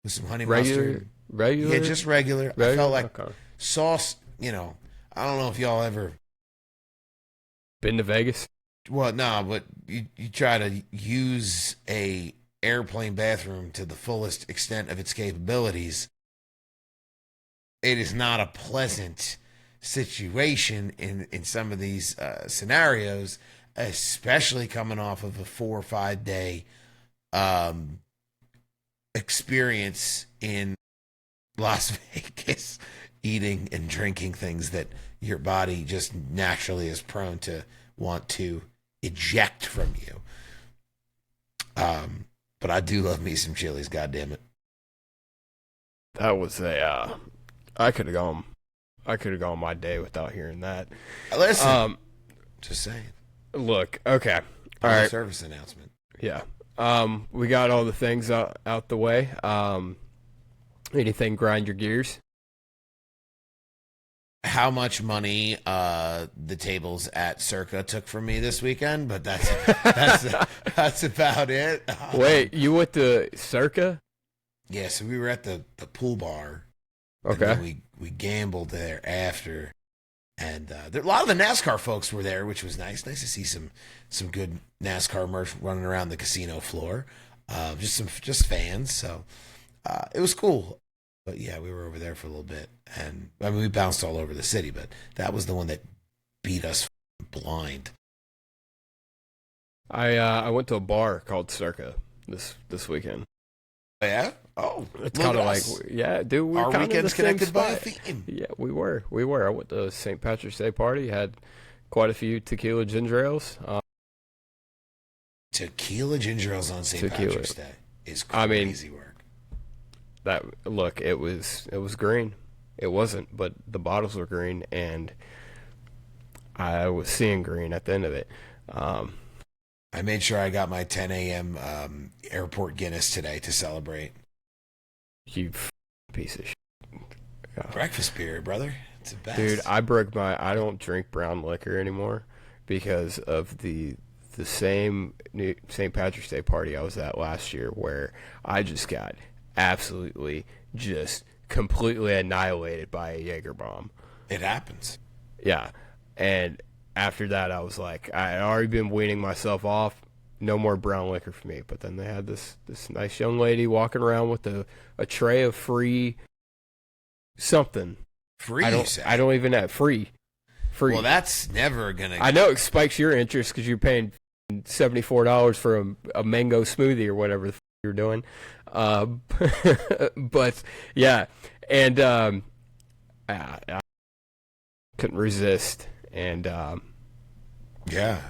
With some honey regular, mustard. Regular? Yeah, just regular. I felt like sauce, I don't know if y'all ever been to Vegas? Well, no, but you try to use a airplane bathroom to the fullest extent of its capabilities. It is not a pleasant situation in some of these scenarios, especially coming off of a 4 or 5 day experience in Las Vegas, eating and drinking things that your body just naturally is prone to want to eject from you. But I do love me some Chili's, goddammit. That was I could have gone my day without hearing that. Listen, just saying. Look, okay. All right. Service announcement. Yeah. We got all the things out the way. Anything grind your gears? How much money the tables at Circa took from me this weekend, but that's about it. Wait, you went to Circa? Yeah, so we were at the pool bar. Okay. And then we gambled there after, and a lot of the NASCAR folks were there, which was nice. Nice to see some good NASCAR merch running around the casino floor. Just fans. So it was cool. But yeah, we were over there for a little bit, and I mean we bounced all over the city, but that was the one that beat us blind. I went to a bar called Circa this weekend. Yeah. Oh, it's kind of like, yeah, dude. We're our weekend's connected by a theme. Yeah, we were. I went to St. Patrick's Day party. Had quite a few tequila ginger ales. Tequila ginger ales on St. Patrick's Day is crazy work. Look, it was green. It wasn't, but the bottles were green, and I was seeing green at the end of it. I made sure I got my 10 a.m. Airport Guinness today to celebrate. You piece of shit. Breakfast beer, brother. It's the best. Dude, I don't drink brown liquor anymore because of the same St. Patrick's Day party I was at last year, where I just got absolutely just completely annihilated by a Jaeger bomb. It happens. Yeah. And after that, I was like, I had already been weaning myself off. No more brown liquor for me. But then they had this nice young lady walking around with a tray of free something. Free? I don't even have free. Well, that's never gonna. I know it spikes your interest because you're paying $74 for a mango smoothie or whatever the f you're doing. But yeah, and I couldn't resist, and yeah,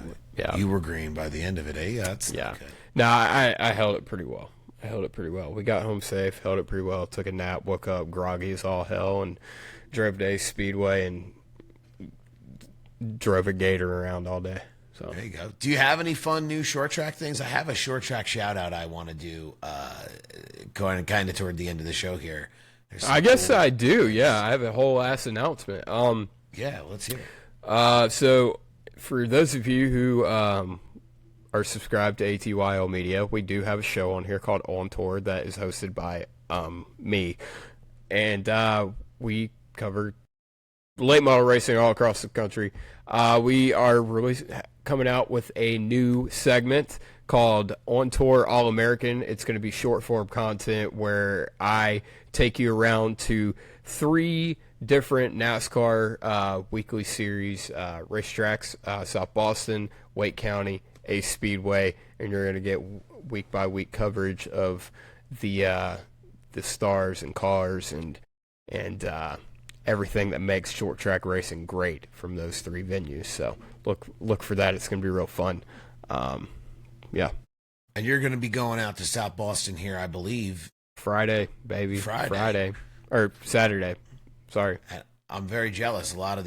you were green by the end of it, eh? Yeah. No, I held it pretty well. We got home safe, held it pretty well. Took a nap, woke up groggy as all hell, and drove to ATYL Speedway and drove a gator around all day. So there you go. Do you have any fun new short track things? I have a short track shout out I want to do going kind of toward the end of the show here. I guess I do. Yeah, I have a whole ass announcement. Yeah, let's hear it. So for those of you who are subscribed to ATYL Media, we do have a show on here called On Tour that is hosted by me, and we cover late model racing all across the country. We are coming out with a new segment called On Tour All American. It's going to be short form content where I take you around to 3 different NASCAR weekly series racetracks, South Boston, Wake County, ATYL Speedway, and you're going to get week by week coverage of the stars and cars and everything that makes short track racing great from those 3 venues. So look for that. It's going to be real fun. Yeah. And you're going to be going out to South Boston here, I believe. Friday, baby. Friday. Or Saturday. Sorry. And I'm very jealous. A lot of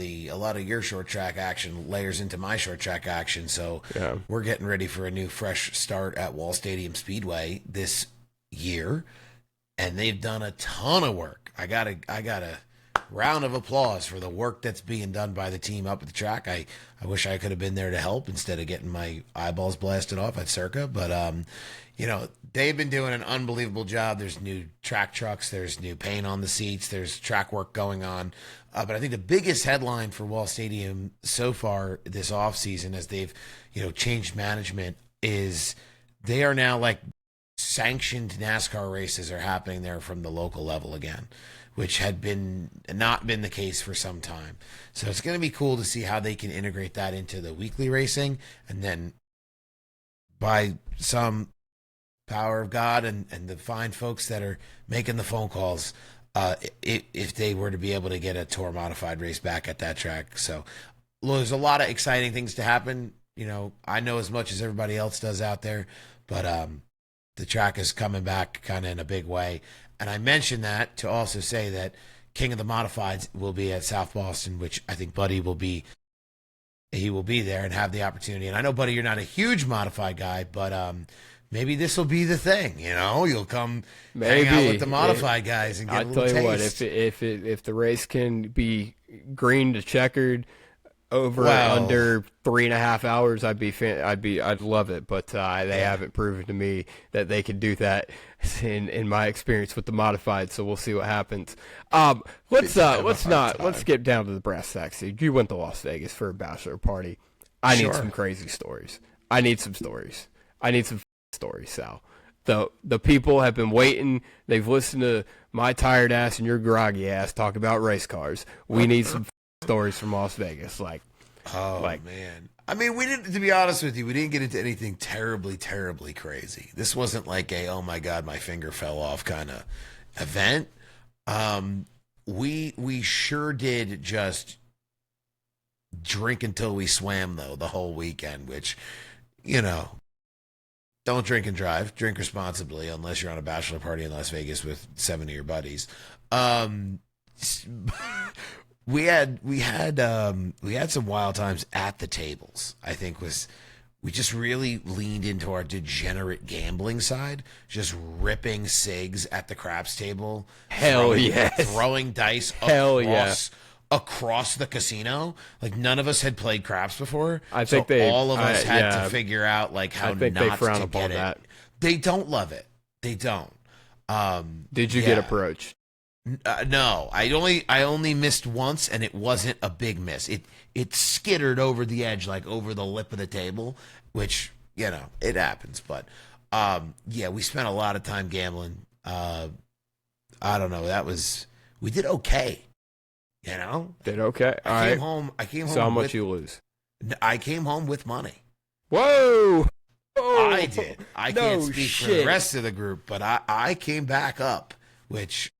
your short track action layers into my short track action. So yeah. We're getting ready for a new fresh start at Wall Stadium Speedway this year. And they've done a ton of work. I got a round of applause for the work that's being done by the team up at the track. I wish I could have been there to help instead of getting my eyeballs blasted off at Circa. But, they've been doing an unbelievable job. There's new track trucks. There's new paint on the seats. There's track work going on. But I think the biggest headline for Wall Stadium so far this offseason as they've, changed management is they are now like sanctioned NASCAR races are happening there from the local level again, which had not been the case for some time. So it's going to be cool to see how they can integrate that into the weekly racing. And then by some power of God and the fine folks that are making the phone calls, if they were to be able to get a tour modified race back at that track. So there's a lot of exciting things to happen. I know as much as everybody else does out there, but the track is coming back kind of in a big way. And I mentioned that to also say that King of the Modifieds will be at South Boston, which I think Buddy will be. He will be there and have the opportunity. And I know, Buddy, you're not a huge modified guy, but maybe this will be the thing. You'll come hang out with the modified guys and get a little taste. I'll tell you what, if the race can be green to checkered over under 3.5 hours, I'd love it. But they haven't proven to me that they can do that in my experience with the modified. So we'll see what happens. Let's get down to the brass tacks. You went to Las Vegas for a bachelor party. I need some crazy stories. I need some stories, Sal. The people have been waiting. They've listened to my tired ass and your groggy ass talk about race cars. We need some stories from Las Vegas. Man. I mean, we didn't, to be honest with you, we didn't get into anything terribly, terribly crazy. This wasn't like a, oh my God, my finger fell off kind of event. We sure did just drink until we swam, though, the whole weekend, which, don't drink and drive. Drink responsibly, unless you're on a bachelor party in Las Vegas with 7 of your buddies. We had some wild times at the tables. I think we just really leaned into our degenerate gambling side, just ripping cigs at the craps table. Throwing dice across the casino. Like, none of us had played craps before. All of us had to figure out how not to get it. They don't love it. They don't. Did you get approached? No, I only missed once, and it wasn't a big miss. It skittered over the edge, like over the lip of the table, which it happens. But we spent a lot of time gambling. I don't know. We did okay. Did okay. I came home. So how much you lose? I came home with money. Whoa! I did. I can't speak for the rest of the group, but I came back up, which,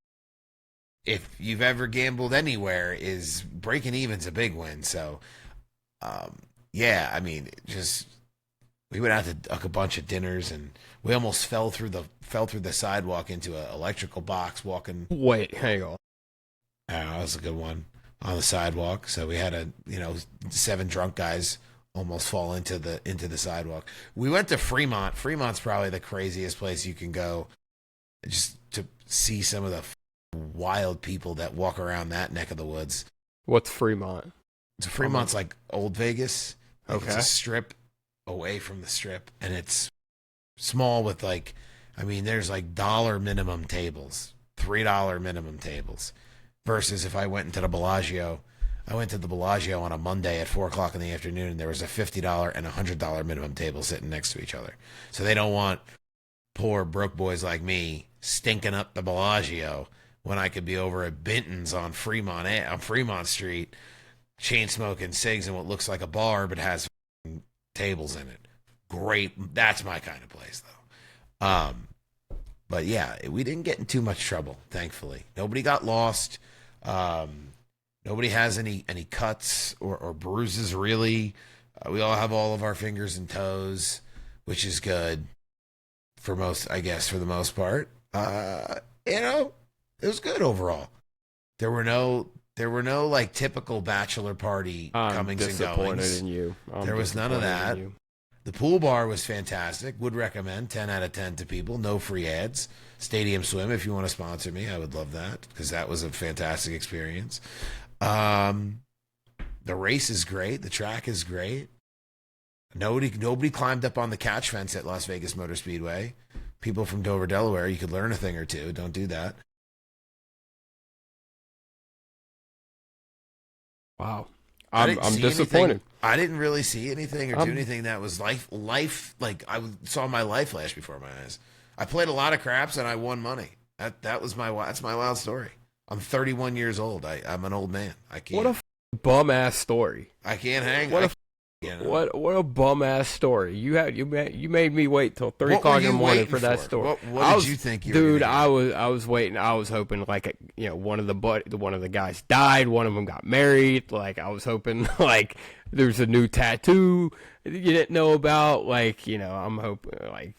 if you've ever gambled anywhere, is breaking even's a big win. So, we went out to a bunch of dinners, and we almost fell through the sidewalk into an electrical box walking. Wait, hang on. That was a good one on the sidewalk. So we had 7 drunk guys almost fall into the sidewalk. We went to Fremont. Fremont's probably the craziest place you can go, just to see some of the wild people that walk around that neck of the woods. What's Fremont? Fremont's like Old Vegas. Okay. It's a strip away from the strip, and it's small with there's $1 minimum tables, $3 minimum tables. Versus if I went into the Bellagio, on a Monday at 4:00 in the afternoon, and there was a $50 and $100 minimum table sitting next to each other. So they don't want poor broke boys like me stinking up the Bellagio when I could be over at Benton's on Fremont Street, chain smoking cigs in what looks like a bar but has tables in it. Great, that's my kind of place, though. But yeah, we didn't get in too much trouble, thankfully. Nobody got lost. Nobody has any cuts or bruises, really. We all have all of our fingers and toes, which is good for the most part. It was good overall. There were no typical bachelor party comings and goings. In you. There was none of that. The pool bar was fantastic. Would recommend 10 out of 10 to people. No free ads. Stadium Swim, if you want to sponsor me, I would love that, because that was a fantastic experience. The race is great. The track is great. Nobody climbed up on the catch fence at Las Vegas Motor Speedway. People from Dover, Delaware, you could learn a thing or two. Don't do that. Wow. I'm disappointed. I didn't really see anything or do anything that was life. Like, saw my life flash before my eyes. I played a lot of craps and I won money. That's my wild story. I'm 31 years old. I'm an old man. I can't. What a bum ass story. I can't hang. What a bum ass story. You made me wait till 3:00 in the morning for that story. What did you think you were dude? I was waiting. I was hoping one of the guys died. One of them got married. I was hoping there's a new tattoo you didn't know about. Like, you know, I'm hoping, like,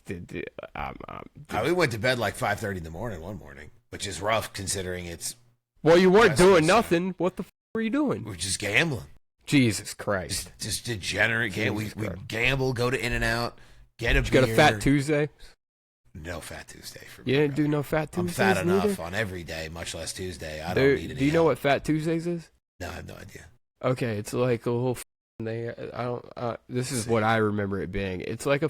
we went to bed like 5:30 in the morning one morning, which is rough considering it's. Well, you weren't doing nothing. What the were you doing? We're just gambling. Jesus Christ. Just degenerate. We gamble, go to In-N-Out, get a beer. You got a Fat Tuesday? No Fat Tuesday for me. You didn't do no Fat Tuesdays? I'm fat enough neither? On every day, much less Tuesday. I don't need any. Do you know what Fat Tuesdays is? No, I have no idea. Okay, it's like a little thing. This is what I remember it being. It's like a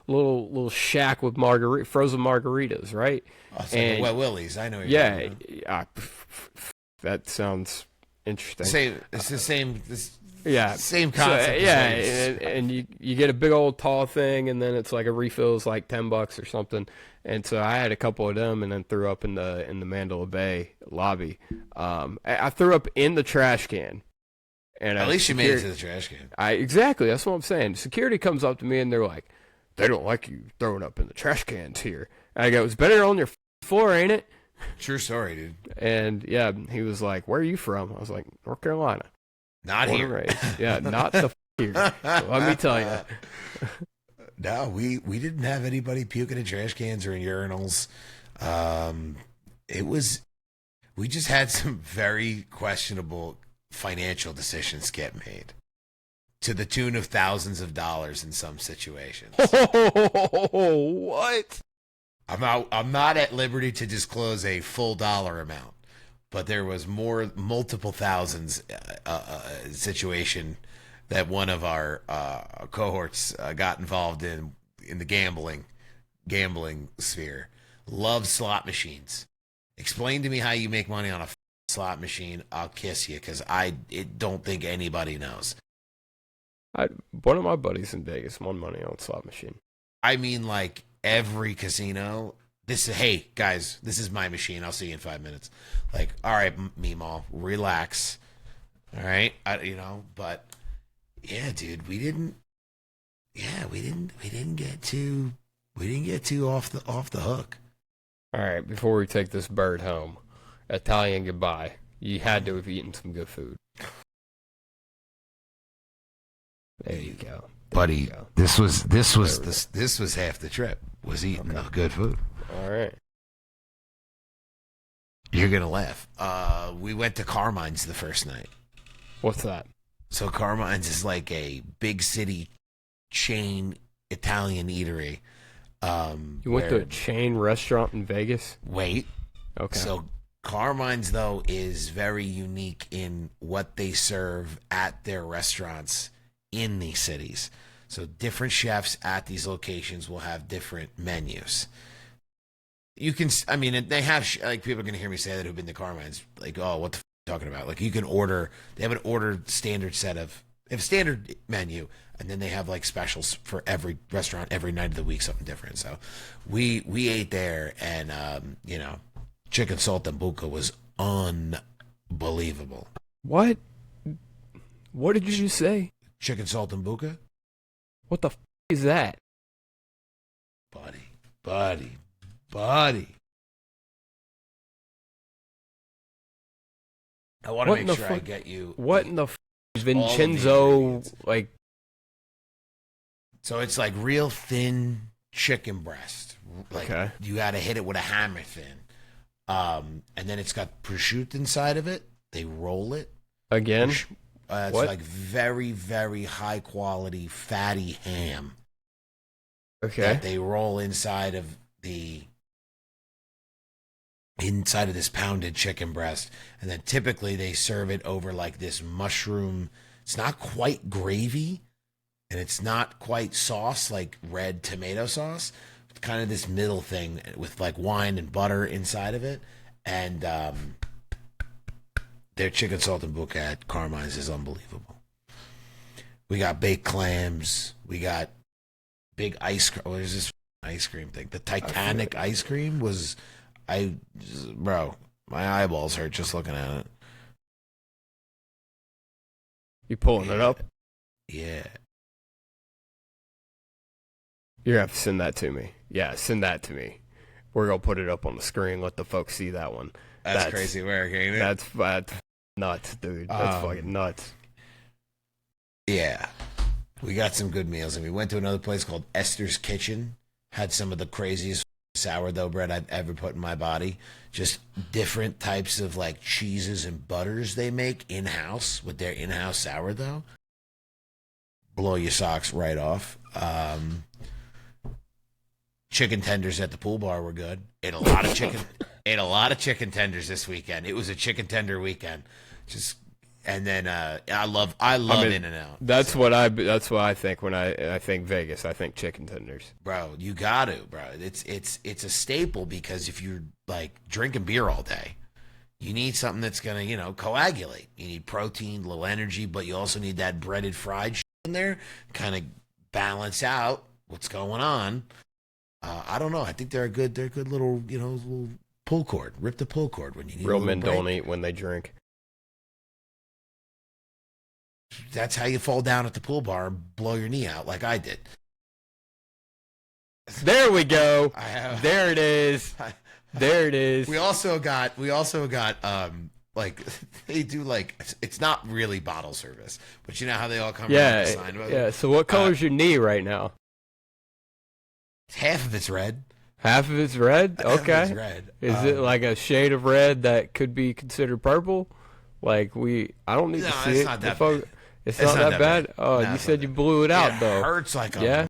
little shack with frozen margaritas, right? Oh, it's like Wet Willie's. I know. That sounds interesting. It's the same. Same concept. So, and you get a big old tall thing, and then it's like a refill is like $10 or something. And so I had a couple of them, and then threw up in the Mandela Bay lobby. I threw up in the trash can. And at least you made it to the trash can. Exactly. That's what I'm saying. Security comes up to me, and they're like, "They don't like you throwing up in the trash cans here." And I go, "It's better on your floor, ain't it?" True story, dude. And yeah, he was like, "Where are you from?" I was like, "North Carolina." Not here. Raised. Yeah, not the here. So let me tell you. No, we didn't have anybody puking in trash cans or in urinals. We just had some very questionable financial decisions get made to the tune of thousands of dollars in some situations. Oh, what? I'm not at liberty to disclose a full dollar amount, but there was multiple thousands situation that one of our cohorts got involved in the gambling sphere. Love slot machines. Explain to me how you make money on a slot machine. I'll kiss you, because I don't think anybody knows. One of my buddies in Vegas won money on a slot machine. I mean, like every casino. Hey guys, this is my machine. I'll see you in 5 minutes. Like, all right, Meemaw, relax. All right, but yeah, dude, we didn't get too off the hook. All right, before we take this bird home, Italian goodbye. You had to have eaten some good food. There you go, buddy. This was half the trip. Was eating good food. All right. You're gonna laugh. We went to Carmine's the first night. What's that? So Carmine's is like a big city chain Italian eatery. You went to a chain restaurant in Vegas? Wait. Okay. So Carmine's, though, is very unique in what they serve at their restaurants in these cities. So different chefs at these locations will have different menus. You can, they have, like, people are going to hear me say that who've been to Carmine's, like, oh, what the f*** are you talking about? Like, you can order, they have an ordered standard they have a standard menu, and then they have, like, specials for every restaurant every night of the week, something different. So we ate there, and, chicken saltimbocca was unbelievable. What? What did you just say? Chicken saltimbocca? What the f*** is that? Buddy. I want to make sure I get you. What in the f*** is Vincenzo, like? So it's like real thin chicken breast. Like, okay. You got to hit it with a hammer thin. And then it's got prosciutto inside of it. They roll it. Again? It's like very, very high quality fatty ham. Okay. That they roll inside of this pounded chicken breast. And then typically they serve it over like this mushroom. It's not quite gravy, and it's not quite sauce, like red tomato sauce. It's kind of this middle thing with like wine and butter inside of it. And their chicken saltimbocca at Carmine's is unbelievable. We got baked clams. We got big ice cream. What is this ice cream thing? The Titanic ice cream was, bro, my eyeballs hurt just looking at it. You pulling it up? Yeah. You're going to have to send that to me. Yeah, send that to me. We're going to put it up on the screen, let the folks see that one. That's crazy work, ain't it? That's nuts, dude. That's fucking nuts. Yeah. We got some good meals, and we went to another place called Esther's Kitchen. Had some of the craziest sourdough bread I've ever put in my body. Just different types of like cheeses and butters they make in-house with their in-house sourdough. Blow your socks right off. Chicken tenders at the pool bar were good. Ate a lot of chicken tenders this weekend. It was a chicken tender weekend. And then I love In-N-Out. That's what I think when I think Vegas. I think chicken tenders. Bro, you got to, bro. It's a staple because if you're like drinking beer all day, you need something that's gonna, coagulate. You need protein, low energy, but you also need that breaded fried shit in there, kind of balance out what's going on. I don't know. I think they're a good little, little pull cord. Rip the pull cord when you need. Real men don't eat when they drink. That's how you fall down at the pool bar and blow your knee out like I did. There we go. There it is. There it is. We also got like they do like it's not really bottle service, but you know how they all come around the sign about it? Yeah. So what color's your knee right now? Half of it's red. Half of it's red? Okay. Half of it's red. Is it like a shade of red that could be considered purple? Like I don't need to see it. Not that bad. It's not that bad? Oh, no, you said you blew it out, though. It hurts like a...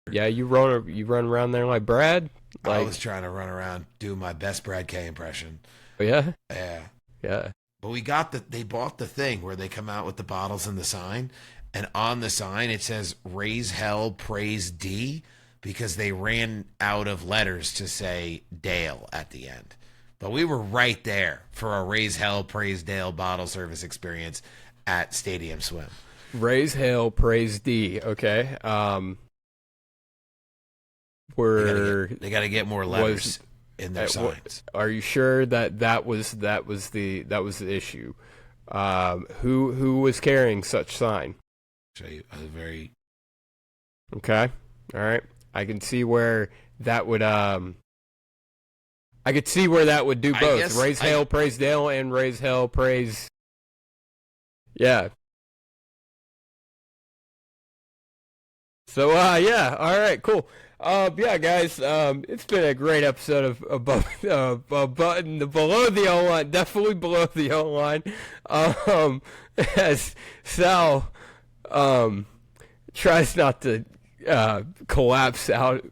Yeah, you run around there like Brad? I was trying to run around, do my best Brad K impression. Oh, yeah? Yeah. Yeah. But they bought the thing where they come out with the bottles and the sign, and on the sign it says, raise hell, praise D, because they ran out of letters to say Dale at the end. But we were right there for a raise hell, praise Dale bottle service experience at Stadium Swim. Raise hail, praise D. Okay. They got to get more letters in their signs. Are you sure that was the issue? Who was carrying such sign? Show you a very. Okay. All right. I can see where that would I could see where that would do both. Raise hail, praise Dale, and raise hell, praise. Yeah. So yeah, all right, cool. Yeah, guys, it's been a great episode of above button below the O line, definitely below the O line. As Sal tries not to collapse and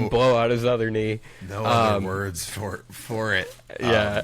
blow out his other knee. No other words for it. Yeah.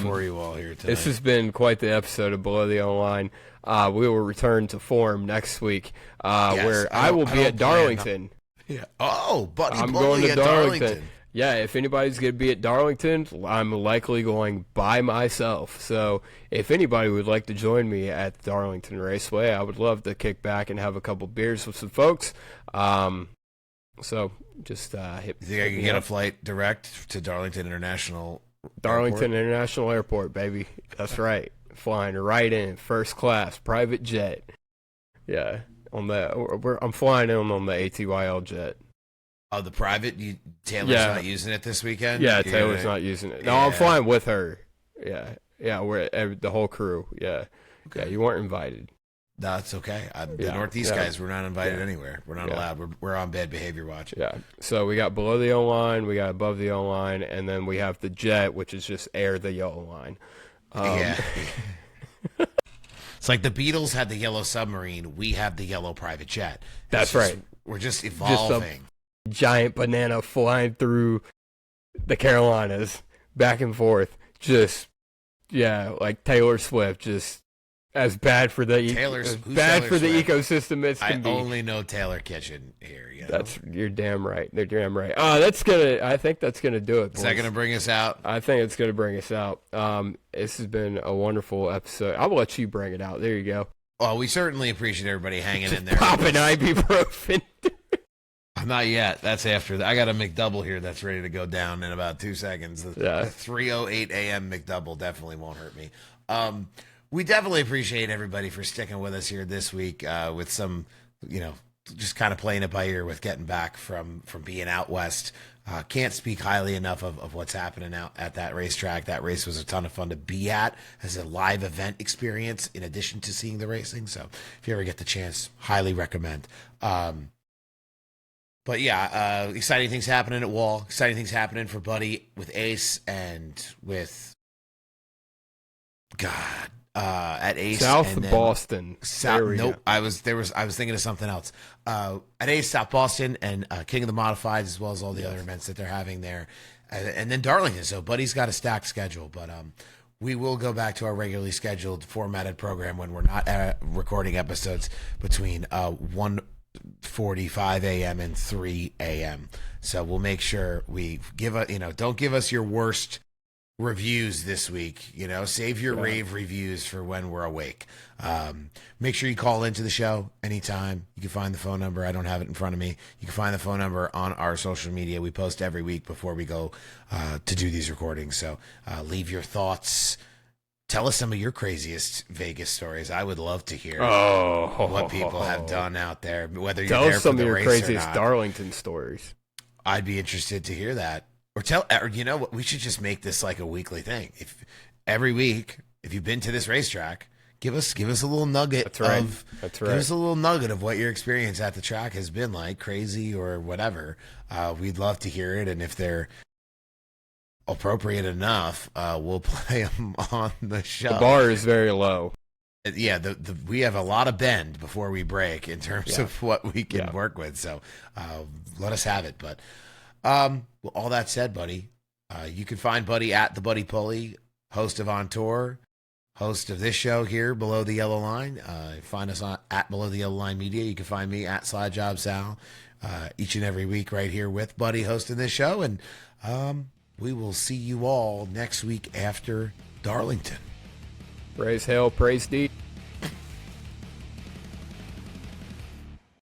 For you all here tonight. This has been quite the episode of Below the O-Line. We will return to form next week, where I will be at Darlington. Yeah. Oh, buddy, I'm going to Darlington. Yeah, if anybody's going to be at Darlington, I'm likely going by myself. So if anybody would like to join me at Darlington Raceway, I would love to kick back and have a couple beers with some folks. So just hit. You think I can get a flight direct to Darlington International Airport, baby. That's right. Flying right in, first class, private jet. Yeah, I'm flying in on the ATYL jet. Oh, the private? Taylor's not using it this weekend? Yeah, Taylor's not using it. No, I'm flying with her. Yeah, we're the whole crew. Yeah, okay. Yeah, you weren't invited. No, it's okay. The Northeast guys, we're not invited anywhere. We're not allowed. We're on bad behavior watch. Yeah. So we got below the O-line, we got above the O-line, and then we have the jet, which is just air the yellow line. Yeah. It's like the Beatles had the yellow submarine. We have the yellow private jet. That's right. We're just evolving. Just a giant banana flying through the Carolinas, back and forth. Just, like Taylor Swift, just as bad for the ecosystem as can be. I only know Taylor Kitchen here. You're damn right. They're damn right. I think that's gonna do it. Boys. Is that gonna bring us out? I think it's gonna bring us out. This has been a wonderful episode. I'll let you bring it out. There you go. Well, we certainly appreciate everybody hanging in there. Popping ibuprofen. I'm not yet. That's after that. I got a McDouble here that's ready to go down in about 2 seconds. The 3:08 a.m. McDouble definitely won't hurt me. We definitely appreciate everybody for sticking with us here this week with some just kind of playing it by ear with getting back from being out west. Can't speak highly enough of what's happening out at that racetrack. That race was a ton of fun to be at as a live event experience in addition to seeing the racing. So if you ever get the chance, highly recommend. But yeah, exciting things happening at Wall. Exciting things happening for Buddy with Ace and with at Ace South and Boston. Nope. I was thinking of something else. At Ace, South Boston, and King of the Modifieds, as well as all the other events that they're having there, and then Darlington. So Buddy's got a stacked schedule, but we will go back to our regularly scheduled formatted program when we're not recording episodes between 1:45 a.m. and 3 a.m. So we'll make sure we don't give us your worst reviews this week. Save your rave reviews for when we're awake. Make sure you call into the show anytime. You can find the phone number. I don't have it in front of me. You can find the phone number on our social media. We post every week before we go to do these recordings. So leave your thoughts. Tell us some of your craziest Vegas stories. I would love to hear what people have done out there, whether you're there for the race or not. Tell us some of your craziest Darlington stories. I'd be interested to hear that. Or you know what? We should just make this like a weekly thing. If every week, if you've been to this racetrack, give us a little nugget. That's right. Give us a little nugget of what your experience at the track has been like, crazy or whatever. We'd love to hear it, and if they're appropriate enough, we'll play them on the show. The bar is very low. Yeah, we have a lot of bend before we break in terms of what we can work with. So let us have it. But all that said, Buddy, you can find Buddy at the Buddy Pulley, host of On Tour, host of this show here, Below the Yellow Line. Find us at Below the Yellow Line Media. You can find me at Slide Job Sal each and every week right here with Buddy hosting this show. And we will see you all next week after Darlington. Praise hell, praise deep.